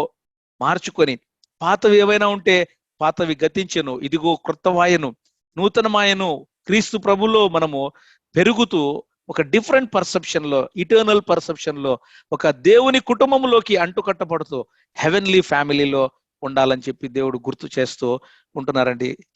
మార్చుకొని, పాతవి ఏవైనా ఉంటే పాతవి గతించెను, ఇదిగో క్రొత్తవాయను, నూతనమాయను, క్రీస్తు ప్రభులో మనము పెరుగుతూ ఒక డిఫరెంట్ పర్సెప్షన్ లో, ఇటర్నల్ పర్సెప్షన్ లో, ఒక దేవుని కుటుంబంలోకి అంటుకట్టబడుతూ హెవెన్లీ ఫ్యామిలీలో ఉండాలని చెప్పి దేవుడు గుర్తు చేస్తూ ఉంటున్నారండి.